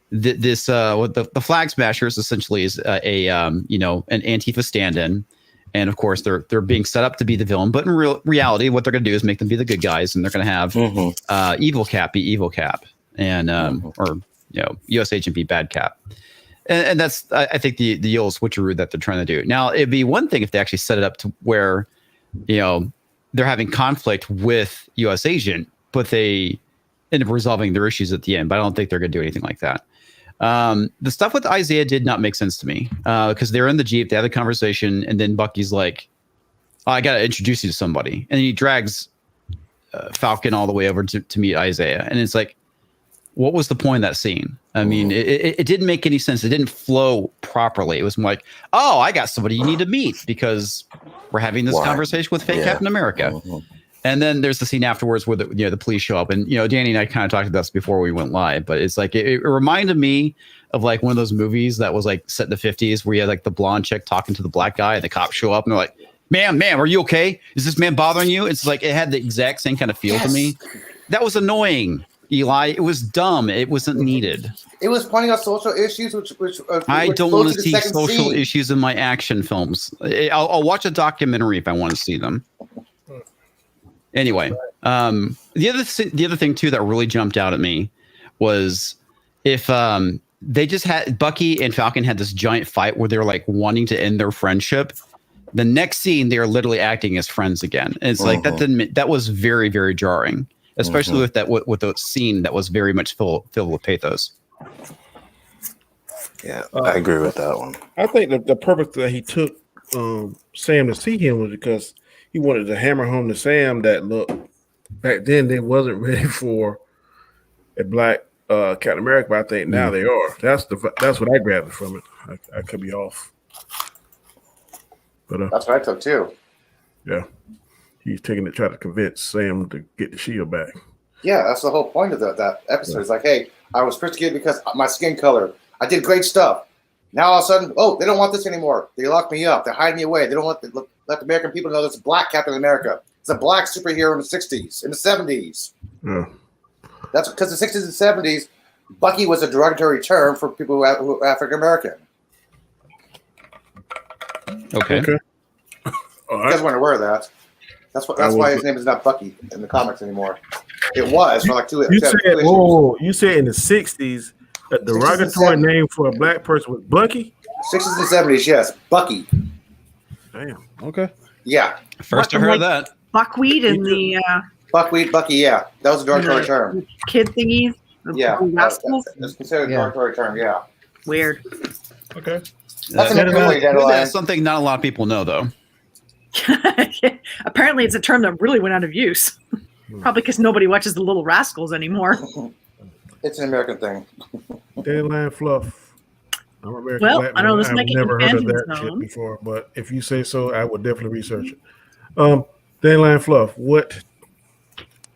this what the Flag Smashers essentially is an Antifa stand-in. And of course, they're being set up to be the villain, but in reality, what they're going to do is make them be the good guys, and they're going to have Evil Cap be Evil Cap, and U.S. Agent be Bad Cap, and that's I think the old switcheroo that they're trying to do. Now, it'd be one thing if they actually set it up to where they're having conflict with U.S. Agent, but they end up resolving their issues at the end. But I don't think they're going to do anything like that. The stuff with Isaiah did not make sense to me because they're in the Jeep, they have a conversation, and then Bucky's like, oh, I got to introduce you to somebody. And he drags Falcon all the way over to meet Isaiah. And it's like, what was the point of that scene? I mean, it didn't make any sense. It didn't flow properly. It was more like, oh, I got somebody you need to meet because we're having this conversation with fake Captain America. And then there's the scene afterwards where the police show up, and Danny and I kind of talked about this before we went live, but it's like it reminded me of like one of those movies that was like set in the 50s where you had like the blonde chick talking to the black guy, and the cops show up and they're like, "Ma'am, are you okay? Is this man bothering you?" It's like it had the exact same kind of feel to me. That was annoying, Eli. It was dumb. It wasn't needed. It was pointing out social issues, which I don't want to see social issues in my action films. I'll watch a documentary if I want to see them. Anyway, the other thing too that really jumped out at me was if they just had Bucky and Falcon had this giant fight where they were like wanting to end their friendship. The next scene, they are literally acting as friends again. And it's like that was very, very jarring, especially with the scene that was very much filled with pathos. Yeah, I agree with that one. I think the purpose that he took Sam to see him was because he wanted to hammer home to Sam that look back then they wasn't ready for a black Captain America, but I think now they are. That's what I grabbed from it. I could be off, but that's what I took too. Yeah, he's taking it, trying to convince Sam to get the shield back. Yeah, that's the whole point of that episode. It's like, hey, I was persecuted because my skin color. I did great stuff. Now all of a sudden, they don't want this anymore. They lock me up. They're hiding me away. They don't let the American people know there's a black Captain America. It's a black superhero in the 60s, in the 70s. Yeah. That's because the 60s and 70s, Bucky was a derogatory term for people who are African American. Okay. You guys weren't aware of that. That's why his name is not Bucky in the comics anymore. It was for like two You issues. said in the 60s a derogatory name for a black person was Bucky? 60s and 70s, yes. Bucky. Damn. Okay. Yeah. First I heard that. Buckwheat and the Buckwheat, Bucky, yeah. That was a derogatory term. kid thingies. Yeah. That's It's considered a derogatory term, yeah. weird. Okay. That's an early deadline. That's something not a lot of people know, though. Apparently, it's a term that really went out of use. Probably because nobody watches the Little Rascals anymore. It's an American thing. Dandelion fluff. I'm American Well, black I know man. this I've might get never heard of Phantom that Zone. shit before, but if you say so, I would definitely research it. Dandelion fluff.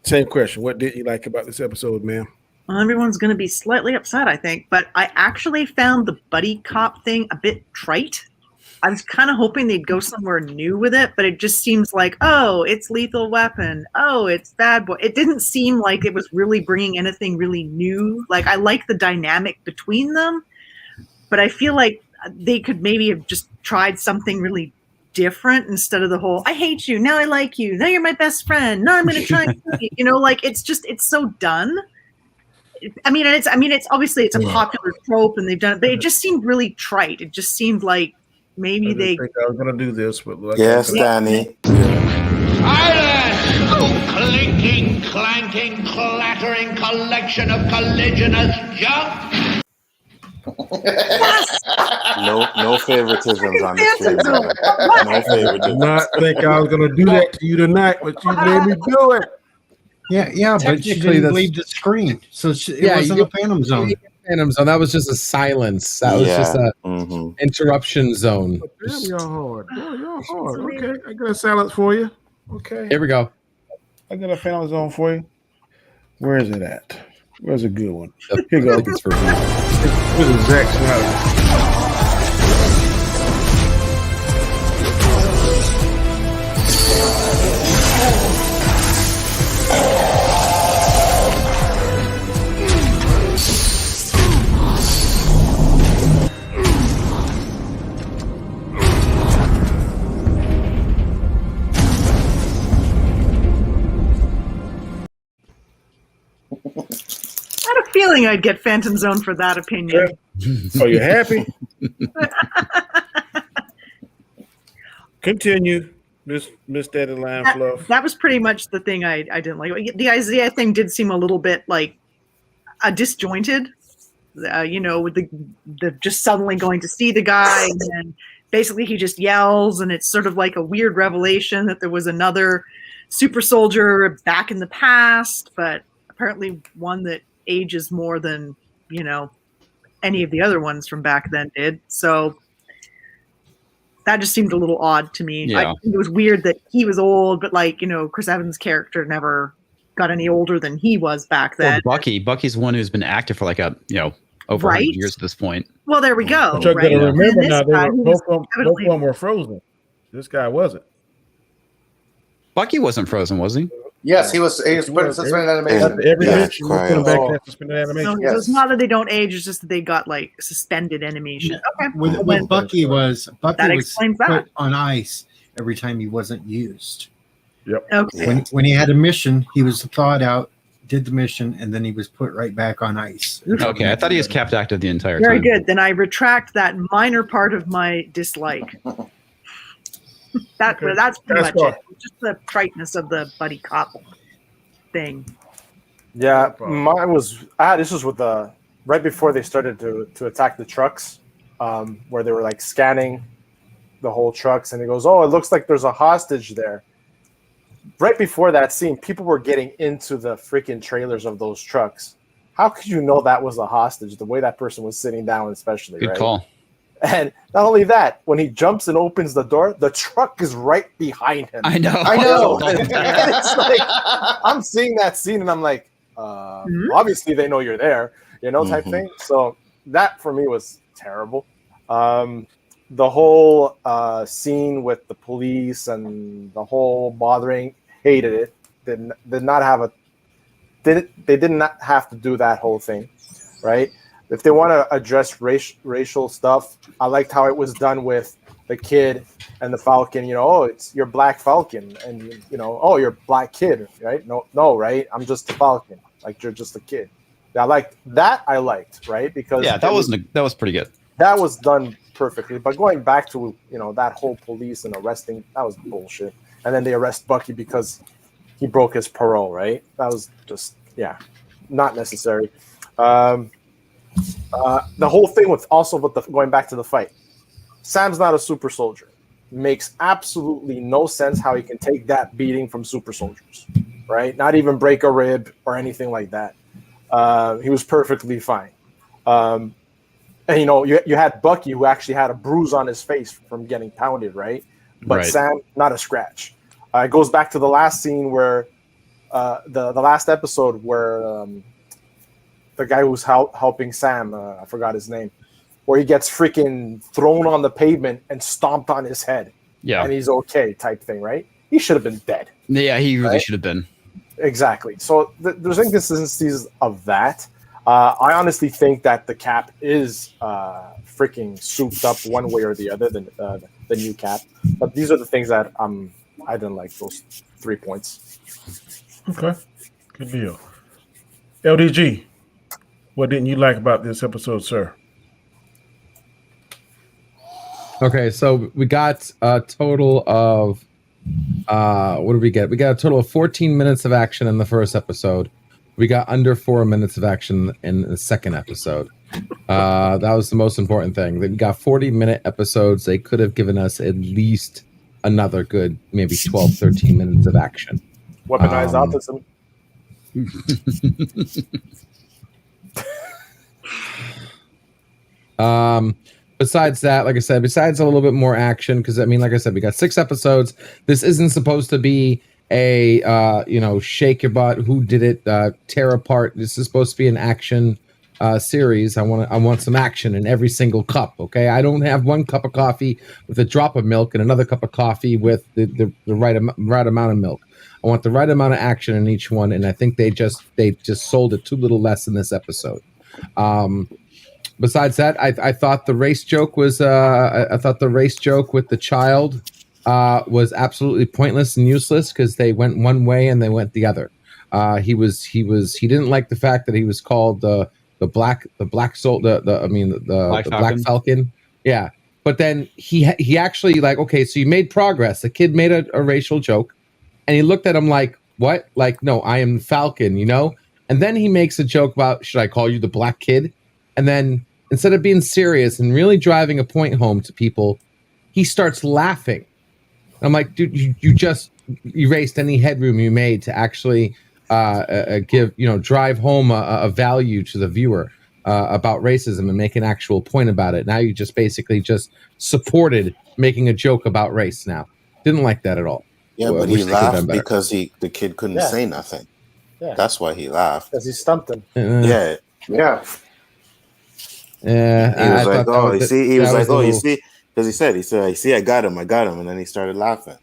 Same question. What did you like about this episode, ma'am? Well, everyone's going to be slightly upset, I think. But I actually found the buddy cop thing a bit trite. I was kind of hoping they'd go somewhere new with it, but it just seems like, oh, it's Lethal Weapon. Oh, it's Bad Boy. It didn't seem like it was really bringing anything really new. Like, I like the dynamic between them, but I feel like they could maybe have just tried something really different instead of the whole, I hate you, now I like you, now you're my best friend, now I'm going to try and kill you. Like, it's so done. It's obviously it's a popular trope and they've done it, but it just seemed really trite. It just seemed like maybe they think I was gonna do this, but yes, Danny. Silence! Oh, clinking, clanking, clattering collection of colliginous junk! No favoritisms on the stream. No favoritisms. I did not think I was gonna do that to you tonight, but you made me do it. Yeah, but she Technically, didn't leave the screen, so it wasn't a Phantom Zone. Phantom Zone. That was just a silence. That was just a interruption zone. Damn, y'all hard. Y'all hard. Okay, I got a silence for you. Okay. Here we go. I got a Phantom Zone for you. Where is it at? Where's a good one? Here you go. This is Zack Snyder. I had a feeling I'd get Phantom Zone for that opinion. Oh, you happy? Continue, Miss Dandelion Fluff. That was pretty much the thing I didn't like. The Isaiah thing did seem a little bit like disjointed. With the just suddenly going to see the guy and then basically he just yells and it's sort of like a weird revelation that there was another super soldier back in the past, but apparently one that ages more than any of the other ones from back then did. So that just seemed a little odd to me. Yeah. It was weird that he was old, but Chris Evans' character never got any older than he was back then. Well, Bucky's one who's been active for over 100 years at this point. Well, there we go. But you got to remember now, both of evidently- them were frozen. This guy wasn't. Bucky wasn't frozen, was he? Yes, he was put in suspended animation. After every Yeah, mission, we put him back in suspended animation. So it's not that they don't age; it's just that they got suspended animation. Okay, With Bucky was that explains put that. on ice every time he wasn't used. Yep. Okay. When he had a mission, he was thawed out, did the mission, and then he was put right back on ice. Okay, I thought he was kept active the entire Very time. good. Then I retract that minor part of my dislike. That's pretty much it. Just the triteness of the buddy cop thing. Yeah, mine was. This was with right before they started to attack the trucks, where they were scanning the whole trucks, and he goes, "Oh, it looks like there's a hostage there." Right before that scene, people were getting into the freaking trailers of those trucks. How could you know that was a hostage? The way that person was sitting down, especially. Good right? call. And not only that, when he jumps and opens the door, the truck is right behind him. I know. And it's I'm seeing that scene and I'm like, obviously they know you're there, type thing. So that for me was terrible. The whole scene with the police and the whole bothering, hated it. Did not have a. They did not have to do that whole thing, right? If they want to address racial stuff, I liked how it was done with the kid and the Falcon. You know, oh, it's your Black Falcon, and you know, oh, you're Black kid, right? No, right? I'm just a Falcon. Like you're just a kid. I liked that. I liked, right? Because that was pretty good. That was done perfectly. But going back to that whole police and arresting, that was bullshit. And then they arrest Bucky because he broke his parole, right? That was just not necessary. The whole thing with going back to the fight. Sam's not a super soldier. Makes absolutely no sense how he can take that beating from super soldiers, right? Not even break a rib or anything like that. He was perfectly fine. And you had Bucky, who actually had a bruise on his face from getting pounded, right? But Right. Sam, not a scratch. It goes back to the last scene where the last episode where the guy who's helping Sam, I forgot his name, where he gets freaking thrown on the pavement and stomped on his head. Yeah. And he's okay type thing, right? He should have been dead. Yeah, he really Right? should have been. Exactly. So there's inconsistencies of that. I honestly think that the Cap is freaking souped up one way or the other than the new Cap. But these are the things that I didn't like, those 3 points. Okay, good deal. LDG, what didn't you like about this episode, sir? Okay, so we got a total of what did we get? We got a total of 14 minutes of action in the first episode. We got under 4 minutes of action in the second episode. That was the most important thing. We got 40-minute episodes. They could have given us at least another good, maybe 12, 13 minutes of action. Weaponized autism. Besides that, like I said, besides a little bit more action, because I mean, like I said, we got 6 episodes. This isn't supposed to be a shake your butt, who did it, tear apart. This is supposed to be an action series. I want some action in every single cup. Okay, I don't have one cup of coffee with a drop of milk and another cup of coffee with the right amount of milk. I want the right amount of action in each one, and I think they just sold it too little less in this episode. Besides that, I thought the race joke was I thought the race joke with the child was absolutely pointless and useless, because they went one way and they went the other. He didn't like the fact that he was called the Black Falcon. Yeah, but then he actually, like, okay, so you made progress. The kid made a racial joke, and he looked at him like, what? Like, no, I am Falcon, And then he makes a joke about, should I call you the Black Kid? And then instead of being serious and really driving a point home to people, he starts laughing. I'm like, dude, you just erased any headroom you made to actually drive home a value to the viewer about racism and make an actual point about it. Now you just basically just supported making a joke about race now. Didn't like that at all. Yeah, but he laughed because the kid couldn't say nothing. Yeah. That's why he laughed. Because he stumped him. Yeah. Yeah, he was like, oh, you see, you see, because he said, I see, I got him, and then he started laughing.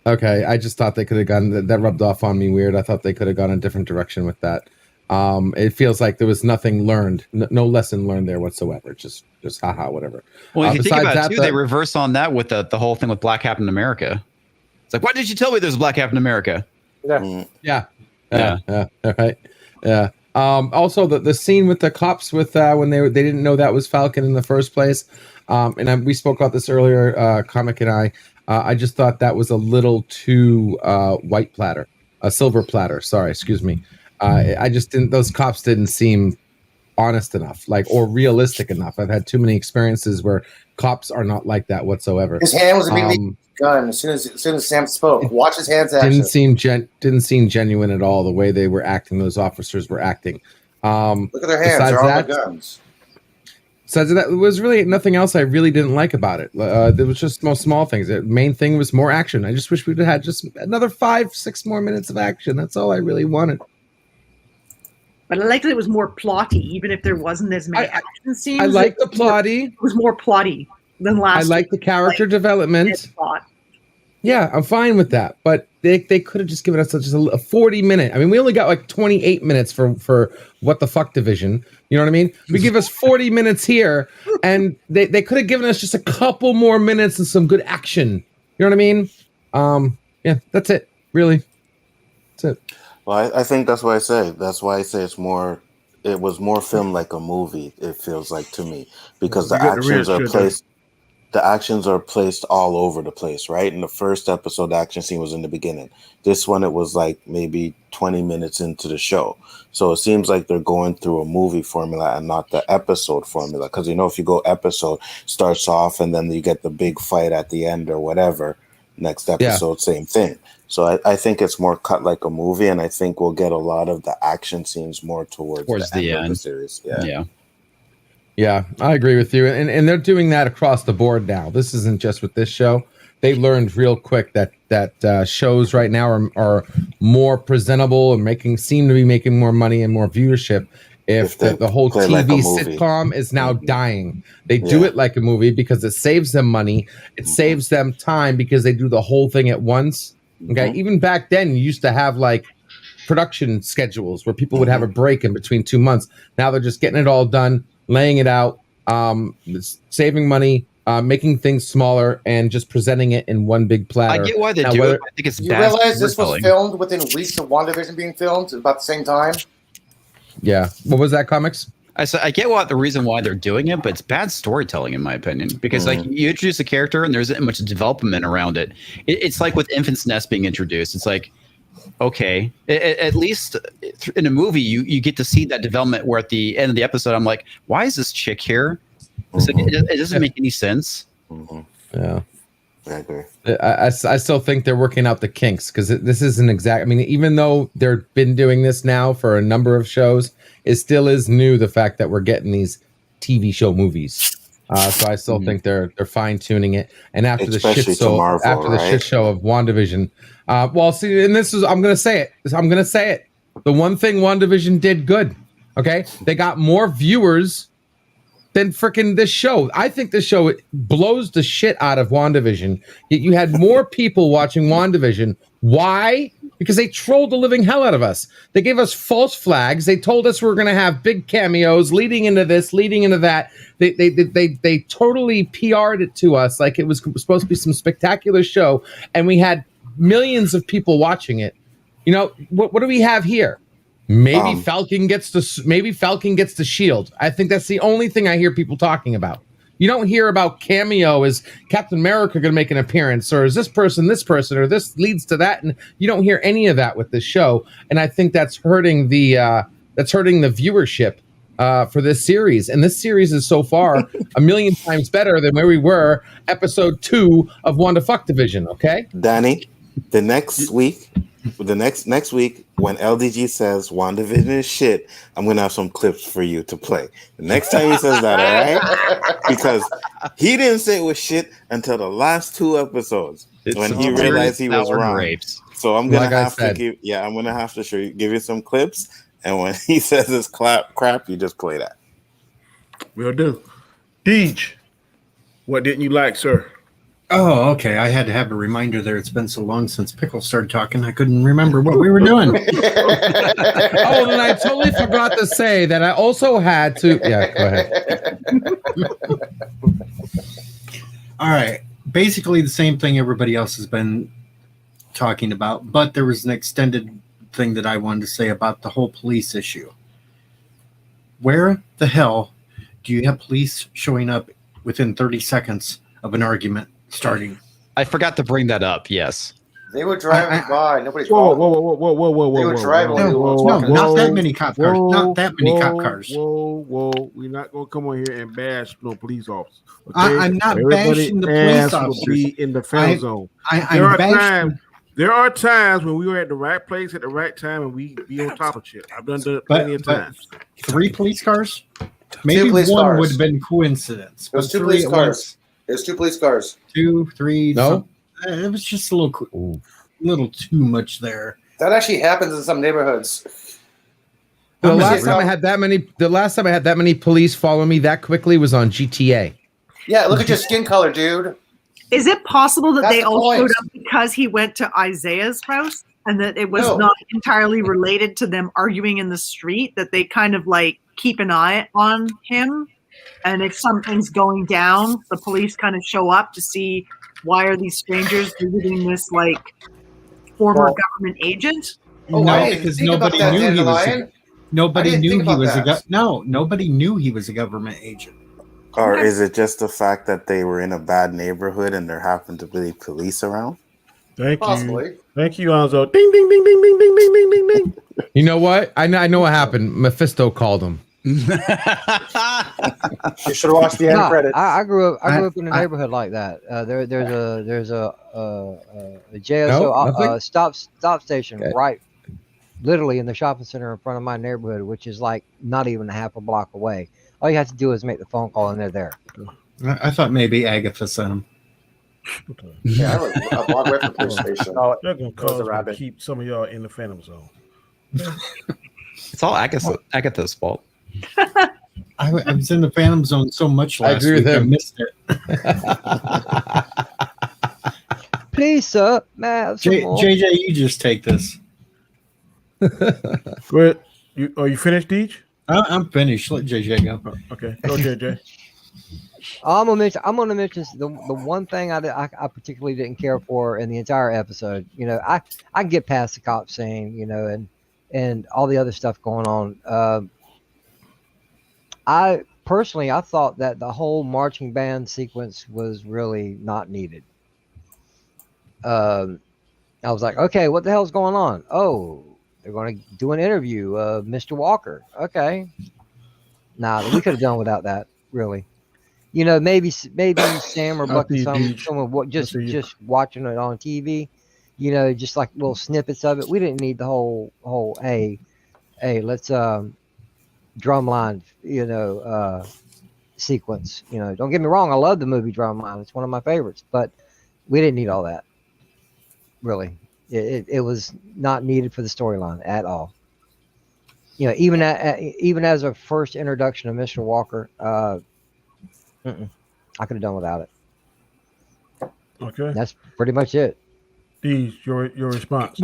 Okay, I just thought they could have gone. That rubbed off on me weird. I thought they could have gone a different direction with that. It feels like there was nothing learned, no lesson learned there whatsoever. Just haha, whatever. Well, if you think about it too, they reverse on that with the whole thing with Black Captain America. It's like, why did you tell me there's a Black Captain America? Yeah. Right. Yeah. Also, the scene with the cops with when they didn't know that was Falcon in the first place, we spoke about this earlier, Comic and I. I just thought that was a little too silver platter. Sorry, excuse me. I just didn't. Those cops didn't seem honest enough, or realistic enough. I've had too many experiences where cops are not like that whatsoever. His hand was immediately gun as soon as Sam spoke. Watch his hands action. Didn't seem genuine at all, the way they were acting. Those officers were acting. Look at their hands. They're all the guns. So that was really nothing else I really didn't like about it. There was just most small things. The main thing was more action. I just wish we'd had just another 5-6 more minutes of action. That's all I really wanted. But I liked that it was more plotty, even if there wasn't as many action scenes. I like the plotty. It was more plotty than last. I like the character development. Yeah, I'm fine with that. But they could have just given us just a 40-minute. I mean, we only got like 28 minutes for What the Fuck Division. You know what I mean? We give us 40 minutes here, and they could have given us just a couple more minutes and some good action. You know what I mean? Yeah, that's it. Really, that's it. Well, I think that's why I say it's more. It was more filmed like a movie. It feels like to me because the actions are placed all over the place. Right in the first episode, the action scene was in the beginning. This one, it was like maybe 20 minutes into the show. So it seems like they're going through a movie formula and not the episode formula. Because if you go episode, starts off and then you get the big fight at the end or whatever. Next episode, same thing. So I think it's more cut like a movie, and I think we'll get a lot of the action scenes more towards the end of the series. Yeah, I agree with you. And they're doing that across the board now. This isn't just with this show. They learned real quick that shows right now are more presentable and seem to be making more money and more viewership if the whole TV like sitcom is now dying. They do it like a movie because it saves them money. It saves them time because they do the whole thing at once. Okay. Even back then, you used to have like production schedules where people would have a break in between 2 months. Now they're just getting it all done, laying it out, saving money, making things smaller, and just presenting it in one big platter. I get why they do it. I think it's you realize this was filmed within weeks of WandaVision being filmed about the same time? Yeah. What was that, Comics? I get the reason why they're doing it, but it's bad storytelling in my opinion. Because like you introduce a character and there isn't much development around it. It's like with Infant's Nest being introduced. It's like, okay, at least in a movie you get to see that development. Where at the end of the episode, I'm like, why is this chick here? It's like, it doesn't make any sense. Yeah. I agree. I still think they're working out the kinks because this isn't exact. I mean, even though they've been doing this now for a number of shows, it still is new. The fact that we're getting these TV show movies, so I still think they're fine tuning it. And after especially the shit show, the shit show of WandaVision, well, see, and this is I'm gonna say it. The one thing WandaVision did good, okay, they got more viewers than freaking this show. I think this show blows the shit out of WandaVision. Yet you had more people watching WandaVision. Why? Because they trolled the living hell out of us. They gave us false flags. They told us we were going to have big cameos leading into this, leading into that. They totally PR'd it to us like it was supposed to be some spectacular show, and we had millions of people watching it. You know, what do we have here? Maybe Falcon gets the shield. I think that's the only thing I hear people talking about. You don't hear about cameo. Is Captain America going to make an appearance, or is this person, or this leads to that? And you don't hear any of that with this show. And I think that's hurting the viewership for this series. And this series is so far a million times better than where we were episode 2 of WandaFuckDivision. Okay, Danny, the next week when LDG says WandaVision is shit, I'm gonna have some clips for you to play. The next time he says that, all right? Because he didn't say it was shit until the last 2 episodes when he realized he was wrong. Rapes. So I'm gonna have to give you some clips, and when he says it's crap, you just play that. Will do. Deej, what didn't you like, sir? Oh, okay. I had to have a reminder there. It's been so long since Pickle started talking, I couldn't remember what we were doing. Oh, and I totally forgot to say that I also had to. Yeah, go ahead. All right. Basically the same thing everybody else has been talking about, but there was an extended thing that I wanted to say about the whole police issue. Where the hell do you have police showing up within 30 seconds of an argument starting? I forgot to bring that up. Yes, they were driving by. Nobody's whoa. They were driving. Not that many cop cars. Not that many cop cars. Whoa! We're not gonna come on here and bash no police officers. Okay? I'm not bashing the police officers. Be in the fan zone. There are times when we were at the right place at the right time, and we be on top of shit. I've done that plenty of times. 3 police cars. Maybe one would have been coincidence. It was 2 police cars. There's 2 police cars. 2, 3. No, it was just a little too much there. That actually happens in some neighborhoods. The last time I had that many police follow me that quickly was on GTA. Yeah, look at your skin color, dude. Is it possible that That's they the all point. showed up because he went to Isaiah's house and that it was No. not entirely related to them arguing in the street, that they kind of like keep an eye on him? And if something's going down, the police kind of show up to see why are these strangers visiting this like former government agent? Oh, no, I didn't because think about nobody that, knew he was. Dandelion. Nobody I didn't knew think he about was a that. nobody knew he was a government agent. Or is it just the fact that they were in a bad neighborhood and there happened to be police around? Thank Possibly. you. Thank you, Anzo. Ding, ding, ding, ding, ding, ding, ding, ding, ding, ding. You know what? I know what happened. Mephisto called him. You should watch the end credits. I grew up in a neighborhood like that. There's a JSO stop station right, literally in the shopping center in front of my neighborhood, which is like not even a half a block away. All you have to do is make the phone call and they're there. I thought maybe Agatha sent him. Yeah, I was a block away from the police station. Oh, They're gonna that was cause a me to rabbit. keep some of y'all in the Phantom Zone. It's all Agatha's fault. I was in the Phantom Zone so much I last agree with week, I him. missed it. Please, sir, may I have some more? JJ, you just take this. Go ahead. Are you finished, Deej? I'm finished. Let JJ go. Okay, go JJ. I'm gonna mention the one thing I particularly didn't care for in the entire episode. You know, I can get past the cop scene, you know, and all the other stuff going on. I personally thought that the whole marching band sequence was really not needed. I was like, okay, what the hell's going on? Oh, they're going to do an interview of Mr. Walker. Okay. Nah, we could have done without that, really. You know, maybe Sam or Bucky, someone just watching it on TV. You know, just like little snippets of it. We didn't need the whole hey, let's drumline, you know, sequence. You know, don't get me wrong, I love the movie Drumline. It's one of my favorites, but we didn't need all that. Really, it was not needed for the storyline at all. You know, even as a first introduction of Mr. Walker, I could have done without it. Okay, that's pretty much it. Deej, your response.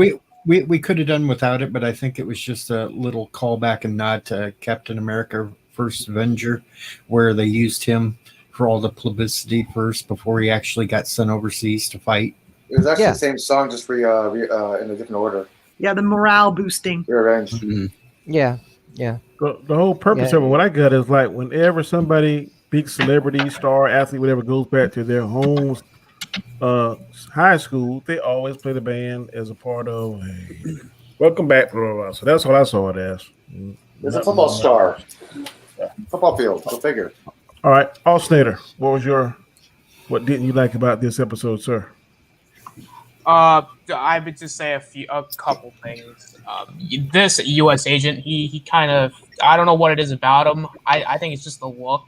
We could have done without it, but I think it was just a little callback and nod to Captain America: First Avenger, where they used him for all the publicity first before he actually got sent overseas to fight. It was actually the same song, just in a different order. Yeah, the morale boosting. Revenge. Mm-hmm. Yeah. The whole purpose of it, what I got is like whenever somebody, big celebrity, star, athlete, whatever, goes back to their homes, high school, they always play the band as a part of. Hey, welcome back, blah, blah, blah. So that's what I saw it as. There's a football star. Football field. Go figure. All right, Snyder, what didn't you like about this episode, sir? I would just say a couple things. This U.S. agent, he kind of, I don't know what it is about him. I think it's just the look,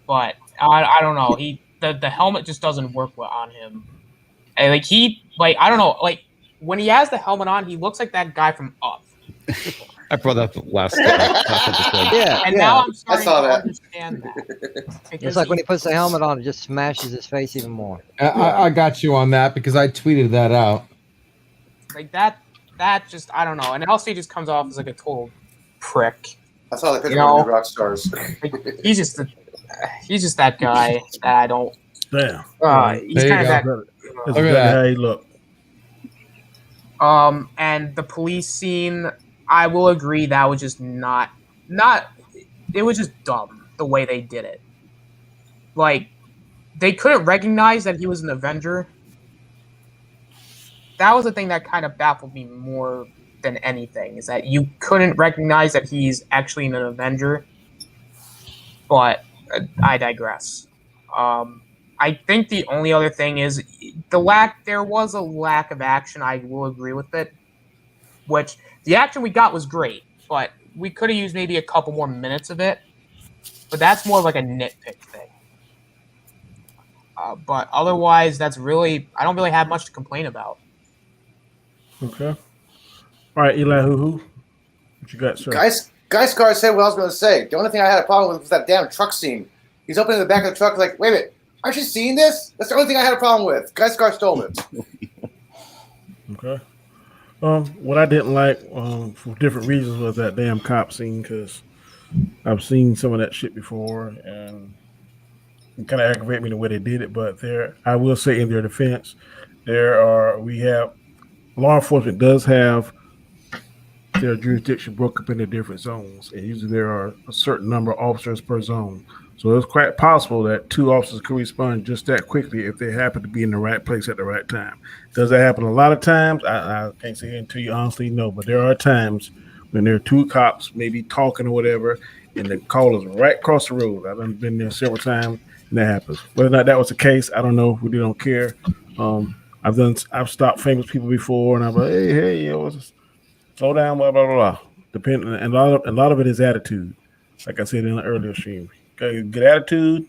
but I don't know. The helmet just doesn't work on him. And I don't know. Like when he has the helmet on, he looks like that guy from Up. I brought that up last episode. Now I'm starting to understand that. It's like when he puts the helmet on, it just smashes his face even more. I got you on that because I tweeted that out. Like that just, I don't know. And Elsie just comes off as like a total prick. That's how they pick up rock stars. He's just that guy that I don't. Damn. He's kind of that. That's exactly how he look. And the police scene, I will agree that was just not. It was just dumb the way they did it. Like, they couldn't recognize that he was an Avenger. That was the thing that kind of baffled me more than anything, is that you couldn't recognize that he's actually an Avenger. But I digress. I think the only other thing is there was a lack of action. I will agree with it. Which the action we got was great, but we could have used maybe a couple more minutes of it. But that's more like a nitpick thing. But otherwise, I don't really have much to complain about. Okay. All right, Eli, what you got, sir? Guys, Guy Scar said what I was going to say. The only thing I had a problem with was that damn truck scene. He's opening the back of the truck like, wait a minute, aren't you seeing this? That's the only thing I had a problem with. Guy Scar stole it. Okay. What I didn't like for different reasons was that damn cop scene, because I've seen some of that shit before, and it kind of aggravated me the way they did it. But I will say, in their defense, we have law enforcement does have their jurisdiction broke up into different zones, and usually there are a certain number of officers per zone. So it's quite possible that 2 officers could respond just that quickly if they happen to be in the right place at the right time. Does that happen a lot of times? I can't say until you honestly know, but there are times when there are 2 cops maybe talking or whatever, and the call is right across the road. I've been there several times, and that happens. Whether or not that was the case, I don't know. We don't care. I've stopped famous people before, and I'm like, hey, slow down, blah blah blah. Depending, and a lot of it is attitude. Like I said in the earlier stream, good attitude,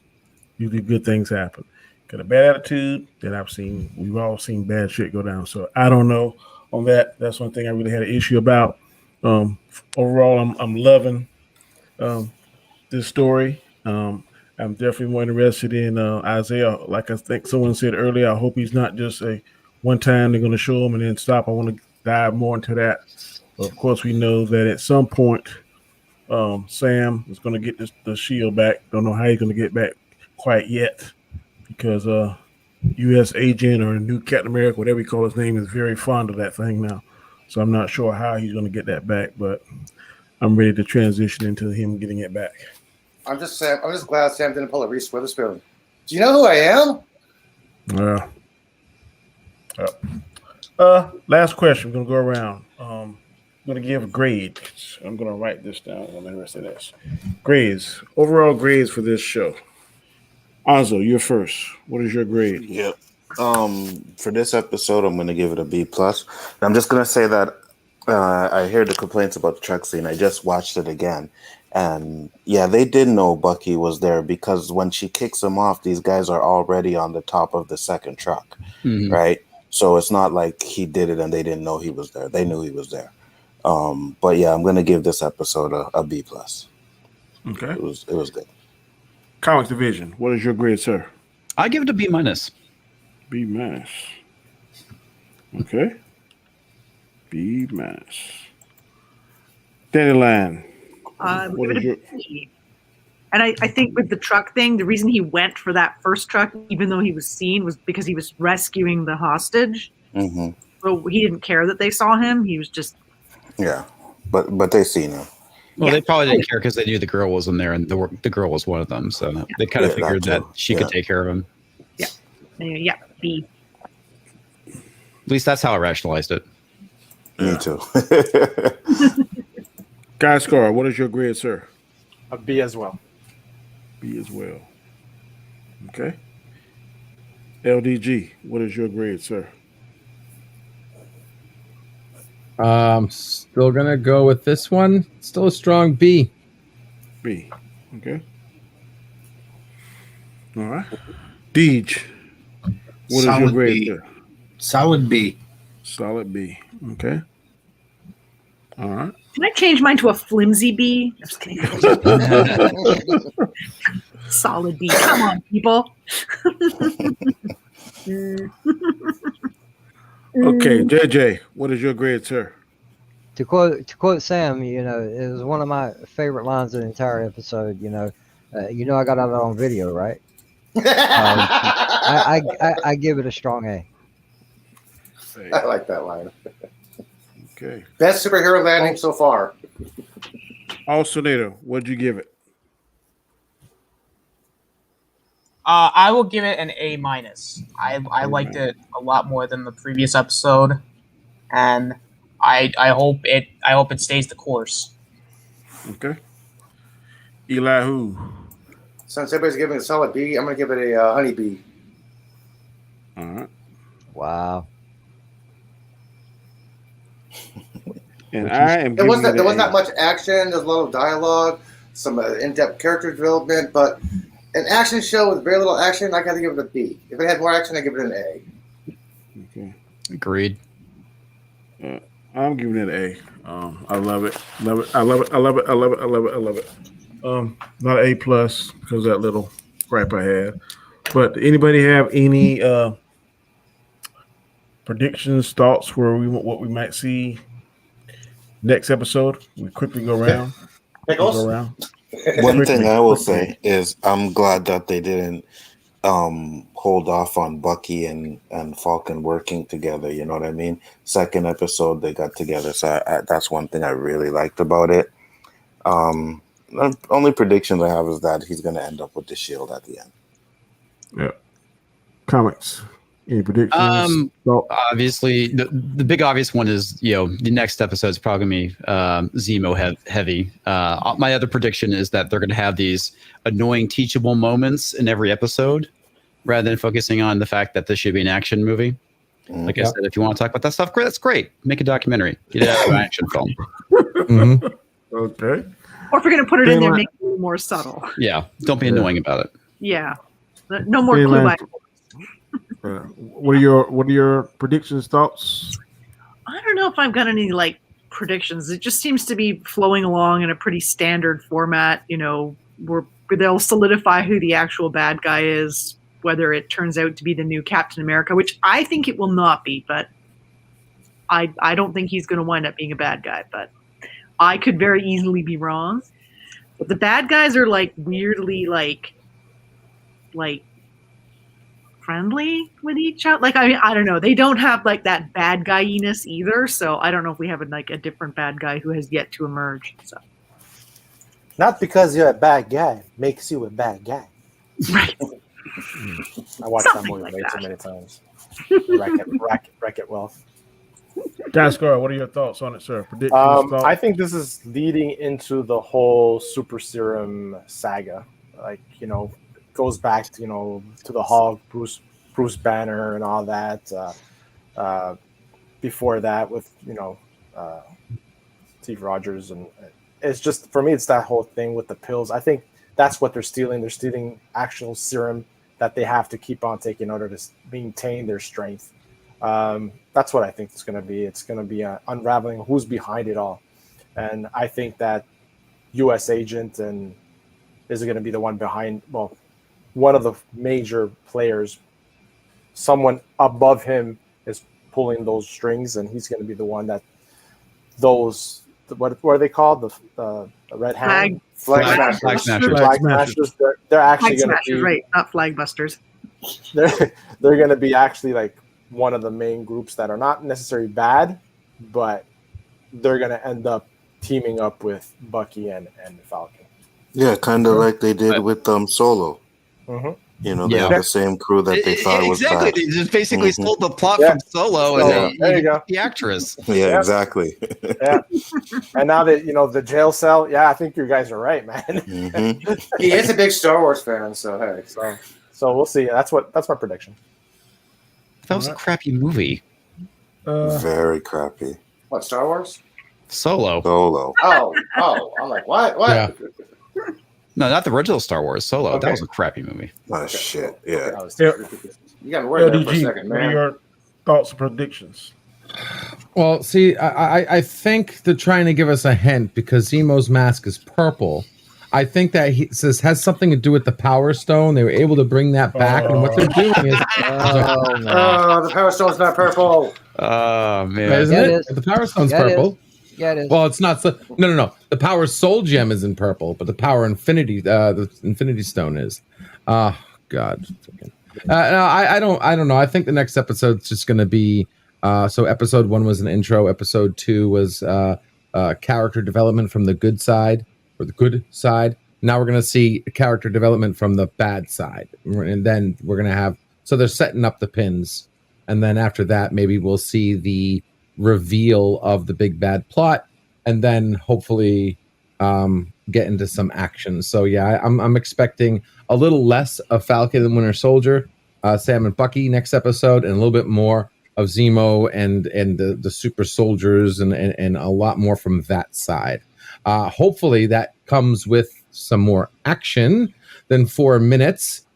usually good things happen. Got a bad attitude, then we've all seen bad shit go down. So I don't know on that. That's one thing I really had an issue about. Overall, I'm loving this story. I'm definitely more interested in Isaiah. Like I think someone said earlier, I hope he's not just a one time they're going to show him and then stop. I want to dive more into that. But of course, we know that at some point, Sam is going to get the shield back. Don't know how he's going to get back quite yet, because U.S. agent or new Captain America, whatever you call his name, is very fond of that thing now. So I'm not sure how he's going to get that back, but I'm ready to transition into him getting it back. I'm just glad Sam didn't pull a Reese Witherspoon. Do you know who I am? Last question. We're going to go around. I'm going to give grades. I'm going to write this down. I'm interested in this. Grades. Overall grades for this show. Anzo, you're first. What is your grade? Yep. For this episode, I'm going to give it a B+. I'm just going to say that I heard the complaints about the truck scene. I just watched it again. And yeah, they did know Bucky was there, because when she kicks him off, these guys are already on the top of the second truck, right? So it's not like he did it and they didn't know he was there. They knew he was there. But yeah, I'm going to give this episode a B+. Okay. It was good. Comics Division. What is your grade, sir? I give it a B-. B-. Okay. B-. Dandelion. What is your... And I think with the truck thing, the reason he went for that first truck, even though he was seen, was because he was rescuing the hostage. So he didn't care that they saw him. He was just... Yeah, but they seen him. Well, they probably didn't care because they knew the girl wasn't there, and the girl was one of them. So they kind of figured that she could take care of him. Yeah. Yeah, B. At least that's how I rationalized it. Me too. Guy Scar, what is your grade, sir? A B as well. B as well. Okay. LDG, what is your grade, sir? Still gonna go with this one. Still a strong B. B. Okay. All right. Deej, what is your grade, sir? Solid B. Solid B. Okay. All right. Can I change mine to a flimsy B? I'm just kidding. Solid B. Come on, people. Okay, JJ, what is your grade, sir? To quote Sam, it was one of my favorite lines of the entire episode. I got that on video, right? I give it a strong A. I like that line. Okay. Best superhero landing so far. Alternator, what'd you give it? I will give it an A-. I liked it a lot more than the previous episode, and I hope it stays the course. Okay. Eli, who? Since everybody's giving it a solid B, I'm gonna give it a honey B. All right. Wow. And I am. There wasn't that much action. There's a lot of dialogue, some in-depth character development, but an action show with very little action, I got to give it a B. If it had more action, I give it an A. Okay. Agreed. I'm giving it an A. I love it. Love it. I love it. I love it. I love it. I love it. I love it. Not an A plus because of that little gripe I had. But anybody have any predictions, thoughts where what we might see next episode? We quickly go around. Pickles? One thing I will say is I'm glad that they didn't hold off on Bucky and Falcon working together. You know what I mean? Second episode they got together, so that's one thing I really liked about it. The only prediction I have is that he's going to end up with the shield at the end. Yeah. Comics. Any predictions? Obviously, the big obvious one is, the next episode is probably going to be Zemo heavy. My other prediction is that they're going to have these annoying teachable moments in every episode rather than focusing on the fact that this should be an action movie. Like I said, if you want to talk about that stuff, great, that's great. Make a documentary. Get it out of an action film. Okay. Or if you're going to put it in there, make it a little more subtle. Yeah. Don't be annoying about it. Yeah. No more clue. What are your predictions, thoughts? I don't know if I've got any predictions. It just seems to be flowing along in a pretty standard format. Where they'll solidify who the actual bad guy is, whether it turns out to be the new Captain America, which I think it will not be, but I don't think he's going to wind up being a bad guy, but I could very easily be wrong. But the bad guys are weirdly friendly with each other. I don't know. They don't have that bad guy-iness either. So I don't know if we have a different bad guy who has yet to emerge. So Not because you're a bad guy makes you a bad guy. Right. I watched Something that movie like way that. too many times. Wreck-It Wealth. Gascar, what are your thoughts on it, sir? Predictions, thoughts? I think this is leading into the whole super serum saga. Goes back to, to the Hulk, Bruce Banner, and all that. Before that, with Steve Rogers, and it's just, for me, it's that whole thing with the pills. I think that's what they're stealing. They're stealing actual serum that they have to keep on taking in order to maintain their strength. That's what I think it's going to be. It's going to be unraveling who's behind it all. And I think that U.S. agent is going to be the one behind, one of the major players. Someone above him is pulling those strings, and he's going to be the one that what are they called? The Red Hand? Flag Smashers. They're actually going to be... right, not Flag Busters. They're going to be actually one of the main groups that are not necessarily bad, but they're going to end up teaming up with Bucky and Falcon. Yeah, kind of like they did with Solo. Mm-hmm. They have the same crew that they thought was exactly. bad. They just basically stole the plot from Solo, and there you go. The actress. Yeah, exactly. Yeah, and now that the jail cell. Yeah, I think you guys are right, man. Mm-hmm. He is a big Star Wars fan, so hey. So we'll see. That's my prediction. That was a crappy movie. Very crappy. What, Star Wars? Solo. Oh, I'm like, what? Yeah. No, not the original Star Wars. Solo. That was a crappy movie. Oh, shit. Yeah. You got to work there for a LDG, second, what are man. your thoughts and predictions? Well, see, I think they're trying to give us a hint because Zemo's mask is purple. I think that has something to do with the Power Stone. They were able to bring that back, and what they're doing is the Power Stone's not purple. Oh man, isn't it? The Power Stone's purple. Yeah, it is. Well, it's not. No. The Power Soul Gem is in purple, but the Power Infinity, the Infinity Stone is. Oh God. No, I don't know. I think the next episode's just going to be. So episode 1 was an intro. Episode 2 was character development from the good side, or the good side. Now we're going to see character development from the bad side, and then we're going to have. So they're setting up the pins, and then after that, maybe we'll see the reveal of the big bad plot, and then hopefully get into some action. So yeah, I'm expecting a little less of Falcon and Winter Soldier, Sam and Bucky next episode, and a little bit more of Zemo and the super soldiers and a lot more from that side. Hopefully that comes with some more action than 4 minutes.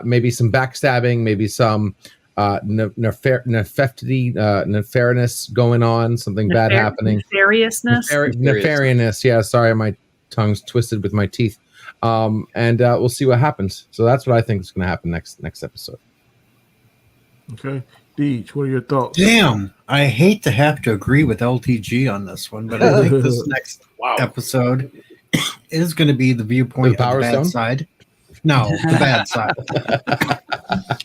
Maybe some backstabbing, maybe some nefarious going on, something bad happening. Nefariousness. Nefarious. Yeah, sorry, my tongue's twisted with my teeth. And we'll see what happens. So that's what I think is going to happen next episode. Okay, Deej, what are your thoughts? Damn, I hate to have to agree with LTG on this one, but I think this next episode is going to be the viewpoint of the bad side. No, the bad side.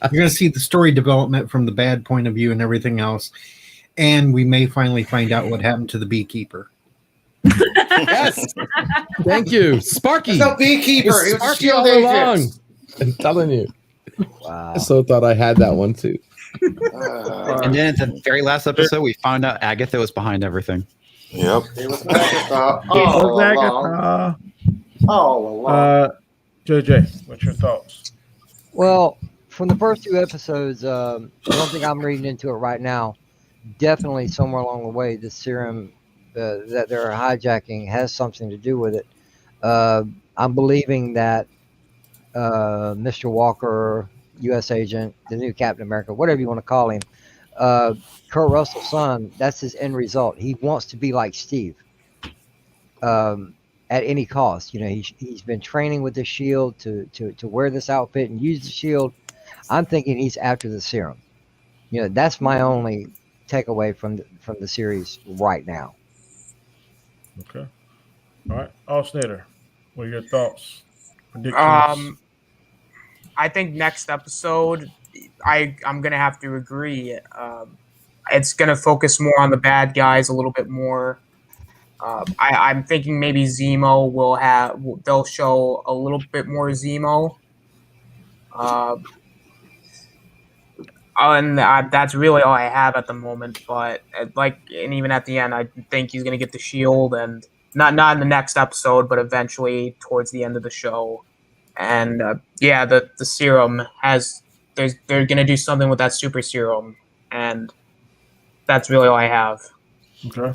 You're going to see the story development from the bad point of view and everything else, and we may finally find out what happened to the beekeeper. Yes, thank you, Sparky. He's no beekeeper. He was a Sparky all shield along. agent. I'm telling you. Wow. I so thought I had that one too. And then at the very last episode, we found out Agatha was behind everything. Yep. It was Agatha all along. JJ, what's your thoughts? Well, from the first 2 episodes, I don't think I'm reading into it right now. Definitely somewhere along the way, the serum that they're hijacking has something to do with it. I'm believing that Mr. Walker, U.S. agent, the new Captain America, whatever you want to call him, Kurt Russell's son, that's his end result. He wants to be like Steve at any cost. You know, he's been training with the shield to wear this outfit and use the shield. I'm thinking he's after the serum. You know, that's my only takeaway from the series right now. Okay. All right. Snyder, what are your thoughts? Predictions? I think next episode, I'm gonna have to agree. It's gonna focus more on the bad guys a little bit more. I'm thinking maybe Zemo they'll show a little bit more Zemo. And that's really all I have at the moment. But and even at the end, I think he's gonna get the shield, and not in the next episode, but eventually towards the end of the show. And the serum they're gonna do something with that super serum, and that's really all I have. Okay.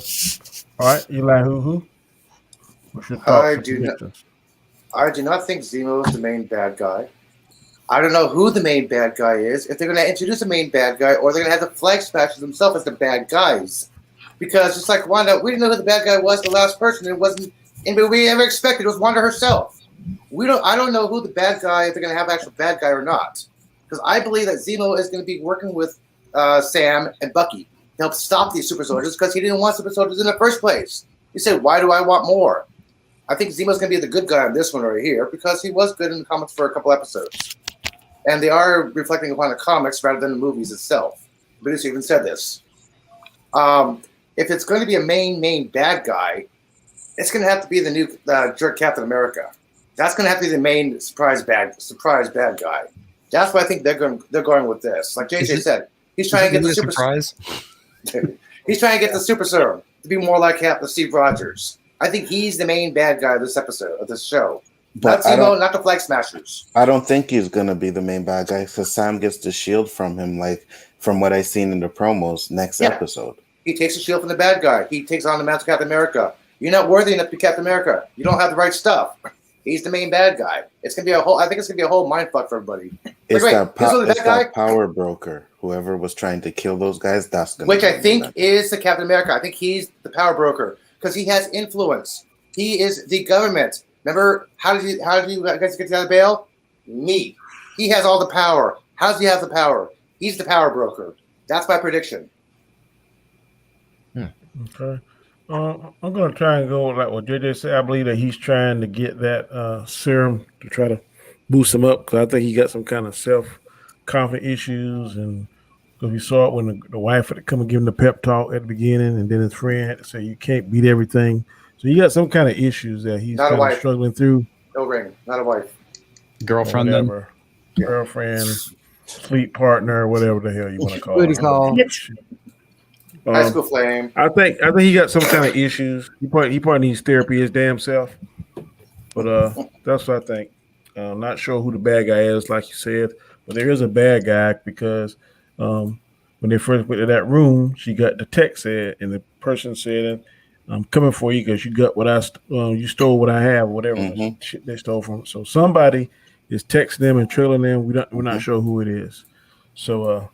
All right, Eli, who? What's your thoughts? I do not think Zemo is the main bad guy. I don't know who the main bad guy is. If they're going to introduce a main bad guy, or they're going to have the Flag Smashers themselves as the bad guys, because just like Wanda, we didn't know who the bad guy was. The last person, it wasn't anybody we ever expected. It was Wanda herself. I don't know who the bad guy, if they're going to have an actual bad guy or not. Because I believe that Zemo is going to be working with Sam and Bucky to help stop these super soldiers, because he didn't want super soldiers in the first place. He said, why do I want more? I think Zemo's going to be the good guy on this one right here, because he was good in the comics for a couple episodes. And they are reflecting upon the comics rather than the movies itself. The producer even said this. If it's going to be a main bad guy, it's going to have to be the new jerk Captain America. That's going to have to be the main surprise bad guy. That's why I think they're going with this. Like JJ said, he's trying to get the surprise. He's trying to get the super serum to be more like Captain Steve Rogers. I think he's the main bad guy of this episode of this show. But not the Flag Smashers. I don't think he's gonna be the main bad guy, because Sam gets the shield from him, like from what I seen in the promos next episode. He takes the shield from the bad guy. He takes on the mask of Captain America. You're not worthy enough to be Captain America. You don't have the right stuff. He's the main bad guy. It's gonna be I think it's gonna be a whole mind fuck for everybody. It's that power broker. Whoever was trying to kill those guys, that's gonna which I think is the Captain America. I think he's the power broker because he has influence. He is the government. Remember, how did you guys get out of bail? Me. He has all the power. How does he have the power? He's the power broker. That's my prediction. Okay. I'm going to try and go like what JJ said. I believe that he's trying to get that serum to try to boost him up, because I think he got some kind of self-confidence issues, and because we saw it when the wife had to come and give him the pep talk at the beginning, and then his friend had to say, you can't beat everything. So he got some kind of issues that he's kind of struggling through. No ring, not a wife. Girlfriend, then? Girlfriend, sleep partner, whatever the hell you want to call it. High school flame. I think he got some kind of issues. He probably needs therapy his damn self. But that's what I think. I'm not sure who the bad guy is, like you said, but there is a bad guy, because when they first went to that room, she got the text said, and the person said, I'm coming for you because you got what you stole what I have, whatever shit they stole from. So somebody is texting them and trailing them. We're not sure who it is. So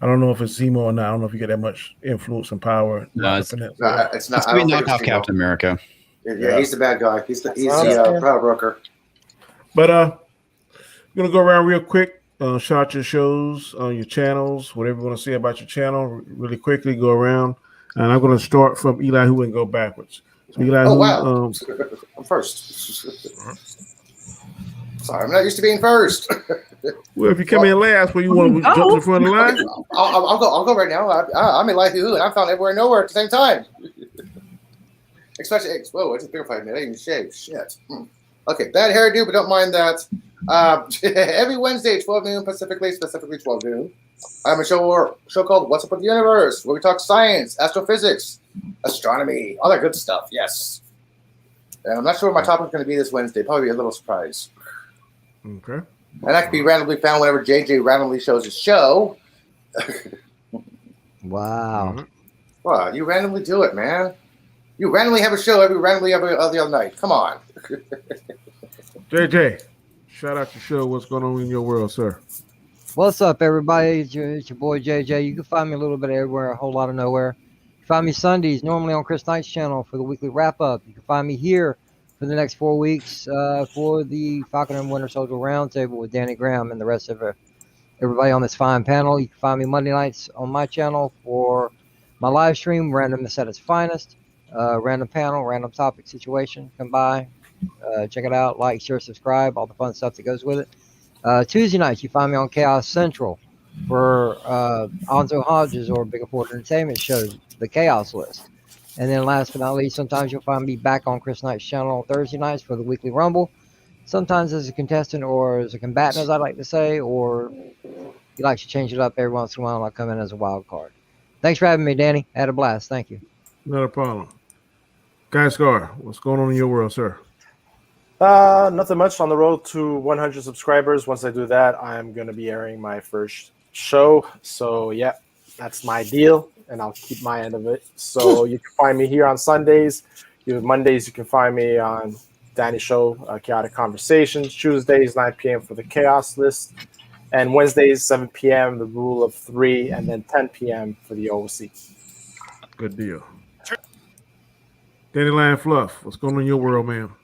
I don't know if it's Zemo or not. I don't know if you get that much influence and power. No, it's It's not. I It's don't gonna be think it's knockoff Zemo. Captain America. Yeah, he's the bad guy. He's the understand. proud broker. But I'm gonna go around real quick. Shout out your shows, your channels, whatever you want to say about your channel. Really quickly, go around, and I'm gonna start from Eli Who and go backwards. So Eli Oh Who, wow, I'm first. Sorry, I'm not used to being first. well, if you come in last, where you want to jump in front of the line? I'll go right now. I'm Eli Who, and I'm found everywhere and nowhere at the same time. Especially, whoa, I just purified me. I didn't even shave. Shit. Okay, bad hairdo, but don't mind that. Every Wednesday, 12 noon Pacifically, specifically 12 noon. I have a show called What's Up with the Universe, where we talk science, astrophysics, astronomy, all that good stuff. Yes. And I'm not sure what my topic is going to be this Wednesday. Probably a little surprise. Okay. And that can be randomly found whenever JJ randomly shows his show. Wow. Well, you randomly do it, man. You randomly have a show every other night. Come on. JJ, shout out your show. What's going on in your world, sir? What's up, everybody? It's your boy JJ. You can find me a little bit everywhere, a whole lot of nowhere. You can find me Sundays, normally on Chris Knight's channel for the weekly wrap-up. You can find me here for the next 4 weeks for the Falcon and Winter Soldier Roundtable with Danny Graham and the rest of everybody on this fine panel. You can find me Monday nights on my channel for my live stream, Randomness at its finest. Random panel, random topic situation. Come by, check it out, like, share, subscribe, all the fun stuff that goes with it. Tuesday nights, you find me on Chaos Central for Anzo Hodges or Big Ford Entertainment shows, the Chaos List. And then last but not least, sometimes you'll find me back on Chris Knight's channel on Thursday nights for the weekly Rumble. Sometimes as a contestant or as a combatant, as I like to say, or he likes to change it up every once in a while, and I'll come in as a wild card. Thanks for having me, Danny. I had a blast. Thank you. Not a problem. Guy Scar, what's going on in your world, sir? Nothing much. On the road to 100 subscribers. Once I do that, I'm going to be airing my first show. So, yeah, that's my deal, and I'll keep my end of it. So you can find me here on Sundays. Mondays, you can find me on Danny's show, Chaotic Conversations. Tuesdays, 9 p.m. for the Chaos List. And Wednesdays, 7 p.m., the Rule of 3, and then 10 p.m. for the OC. Good deal. Dandelion Fluff, what's going on in your world, ma'am?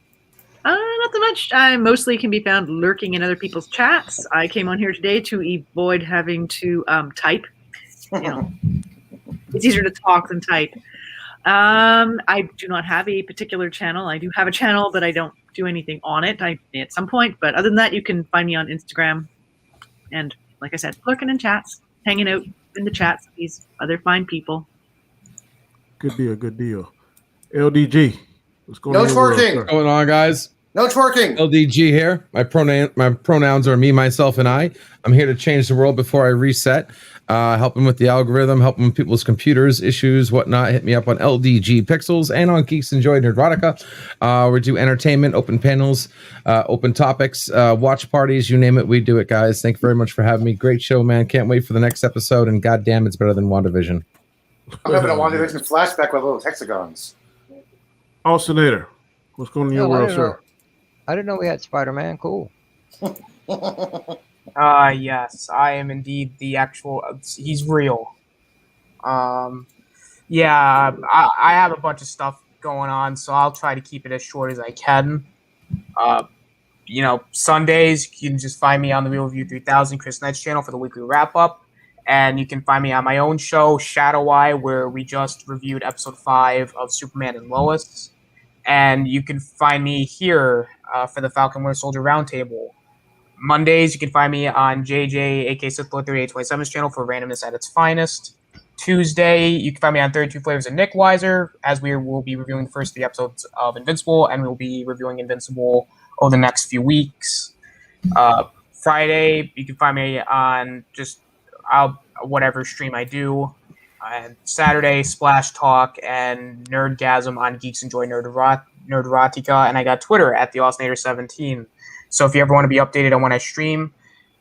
Nothing much. I mostly can be found lurking in other people's chats. I came on here today to avoid having to type. You know, it's easier to talk than type. I do not have a particular channel. I do have a channel, but I don't do anything on it. I may at some point, but other than that, you can find me on Instagram. And like I said, lurking in chats, hanging out in the chats with these other fine people. Good deal, good deal. LDG, what's going on? No twerking. What's going on, guys? No twerking. LDG here. My pronouns are me, myself, and I. I'm here to change the world before I reset. Helping with the algorithm, helping with people's computers, issues, whatnot. Hit me up on LDG Pixels and on Geeks Enjoy Nerdotica. We do entertainment, open panels, open topics, watch parties, you name it, we do it, guys. Thank you very much for having me. Great show, man. Can't wait for the next episode, and goddamn, it's better than WandaVision. I'm having a WandaVision flashback with little hexagons. Alternator, what's going on in your world, sir? I didn't know we had Spider-Man. Cool. Yes, I am indeed the actual. He's real. Yeah, I have a bunch of stuff going on, so I'll try to keep it as short as I can. Sundays you can just find me on the Real Review 3000 Chris Knight's channel for the weekly wrap up, and you can find me on my own show Shadow Eye, where we just reviewed episode 5 of Superman and Lois. And you can find me here for the Falcon Winter Soldier Roundtable. Mondays, you can find me on JJ, aka Sith Lord 3827's channel for randomness at its finest. Tuesday, you can find me on 32 Flavors of Nick Weiser, as we will be reviewing the first 3 episodes of Invincible, and we'll be reviewing Invincible over the next few weeks. Friday, you can find me on just whatever stream I do. And Saturday, Splash Talk and Nerdgasm on Geeks Enjoy Nerdotica, and I got Twitter at TheAusinator17. So if you ever want to be updated on when I stream,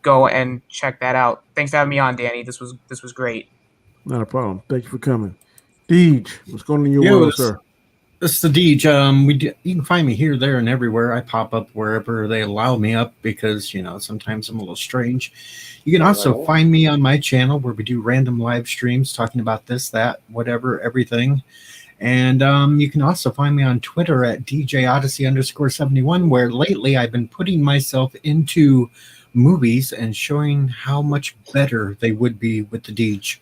go and check that out. Thanks for having me on, Danny. This was great. Not a problem. Thank you for coming. Deej, what's going on in your world, sir? This is the Deej. You can find me here, there, and everywhere. I pop up wherever they allow me up because, sometimes I'm a little strange. You can also find me on my channel where we do random live streams talking about this, that, whatever, everything. And you can also find me on Twitter at DJOdyssey_71, where lately I've been putting myself into movies and showing how much better they would be with the Deej.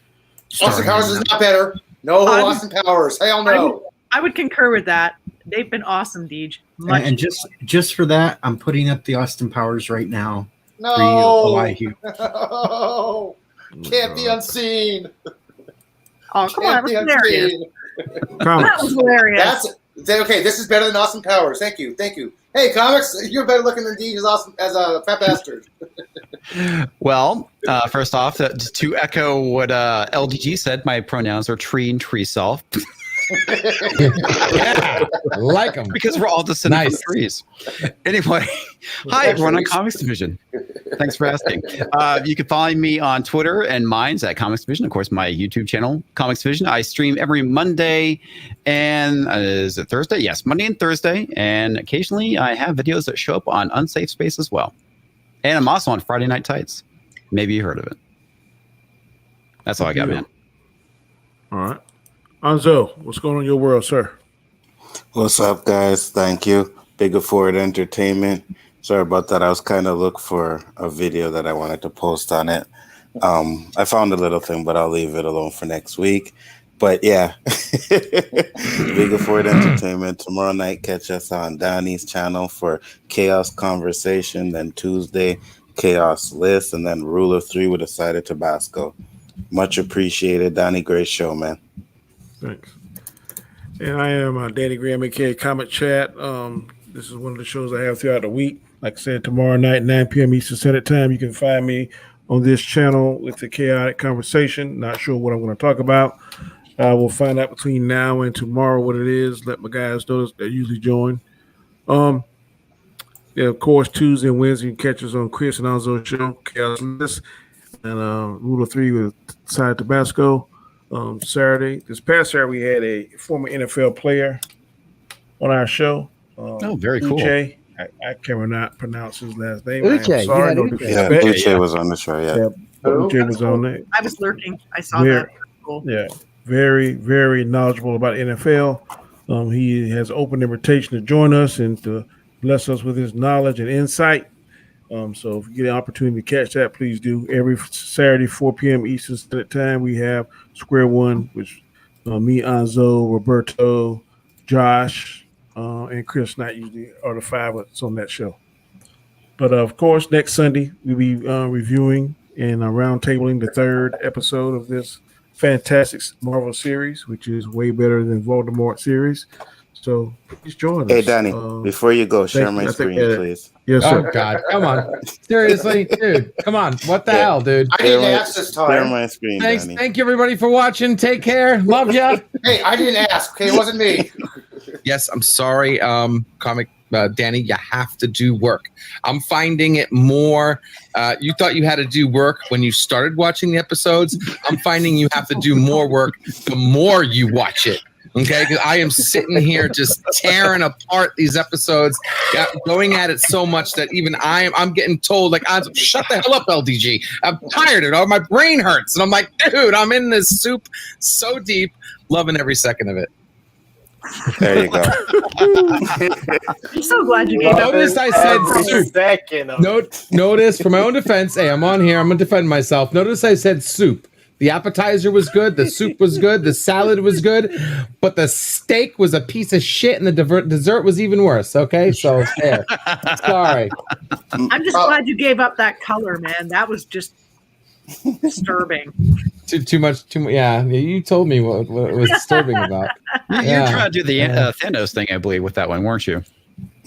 Austin Powers is not better. No Austin Powers. Hell no. I would concur with that. They've been awesome, Deej. And just for that, I'm putting up the Austin Powers right now. No. Can't be unseen. Oh, come on. That's hilarious. That was hilarious. Okay, this is better than Austin Powers. Thank you. Hey, comics, you're better looking than Deej as a fat bastard. Well, first off, to echo what LDG said, my pronouns are tree and tree self. Yeah, I like them because we're all descended from trees. Anyway, hi everyone on Comics Division. Thanks for asking. You can find me on Twitter, and mine's at Comics Division. Of course, my YouTube channel, Comics Division. I stream every Monday and is it Thursday? Yes, Monday and Thursday. And occasionally I have videos that show up on Unsafe Space as well. And I'm also on Friday Night Tights. Maybe you heard of it. That's all I got, man. All right. Anzo, what's going on in your world, sir? What's up, guys? Thank you. Bigger Forward Entertainment. Sorry about that. I was kind of looking for a video that I wanted to post on it. I found a little thing, but I'll leave it alone for next week. But yeah, Bigger Forward Entertainment. Tomorrow night, catch us on Donnie's channel for Chaos Conversation. Then Tuesday, Chaos List. And then Rule of 3 with a side of Tabasco. Much appreciated. Donnie, great show, man. Thanks. And I am Danny Graham, aka Comic Chat. This is one of the shows I have throughout the week. Like I said, tomorrow night, 9 p.m. Eastern Standard Time, you can find me on this channel with the Chaotic Conversation. Not sure what I'm going to talk about. We'll find out between now and tomorrow what it is. Let my guys know that usually join. Yeah, of course, Tuesday and Wednesday, you can catch us on Chris and Alzo's show, Chaos List, and Rule of 3 with Side Tabasco. This past Saturday, we had a former NFL player on our show. Very cool. Uche. I cannot pronounce his last name. Uche. Sorry, Yeah, Uche was on the show. Yeah. Uche was on there. I was lurking. I saw that. Cool. Yeah, very, very knowledgeable about NFL. He has open invitation to join us and to bless us with his knowledge and insight. So if you get an opportunity to catch that, please do. Every Saturday, 4 p.m. Eastern Standard Time, we have Square One, which me, Anzo, Roberto, Josh, and Chris Knight usually are the five that's on that show. But of course, next Sunday, we'll be reviewing and roundtabling the third episode of this fantastic Marvel series, which is way better than Voldemort series. So please join us. Hey, Danny, before you go, share my screen, please. Yes, sir. Oh, God. Come on. Seriously, dude. Come on. What the hell, dude? I didn't ask this time. Share my screen, Thanks. Danny. Thank you, everybody, for watching. Take care. Love ya. Hey, I didn't ask. Okay, it wasn't me. Yes, I'm sorry, comic Danny. You have to do work. I'm finding it more. You thought you had to do work when you started watching the episodes. I'm finding you have to do more work the more you watch it. Okay, because I am sitting here just tearing apart these episodes, going at it so much that even I'm getting told, like, shut the hell up, LDG. I'm tired of it. My brain hurts. And I'm like, dude, I'm in this soup so deep, loving every second of it. There you go. I'm so glad you gave up. Notice I said soup. Notice, for my own defense, hey, I'm on here. I'm going to defend myself. Notice I said soup. The appetizer was good. The soup was good. The salad was good. But the steak was a piece of shit, and the dessert was even worse. Okay? So, there. Sorry. I'm just glad you gave up that color, man. That was just disturbing. Too much. Yeah, you told me what it was disturbing about. You're trying to do the Thanos thing, I believe, with that one, weren't you?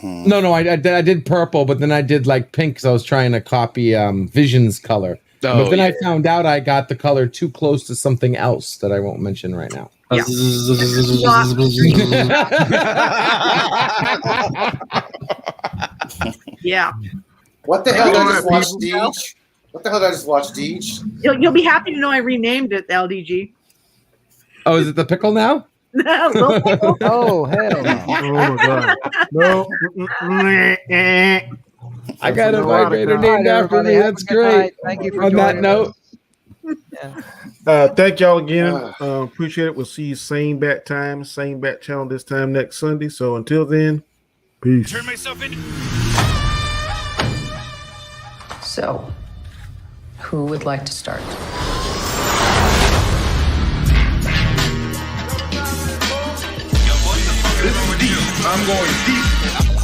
No, I did purple, but then I did like pink because I was trying to copy Vision's color. But then I found out I got the color too close to something else that I won't mention right now. Yeah. Yeah. What the hell did I just watch, Deej? What the hell did I just watch, Deej? You'll be happy to know I renamed it LDG. Oh, is it the pickle now? Oh hell no! Oh my god. No. I got a That's vibrator erotica. named after me. Have a That's good great. night. Thank you for On that joining note, Thank y'all again. Appreciate it. We'll see you same bat time, same bat channel this time next Sunday. So until then, peace. Turn myself into. So, who would like to start? I'm going deep.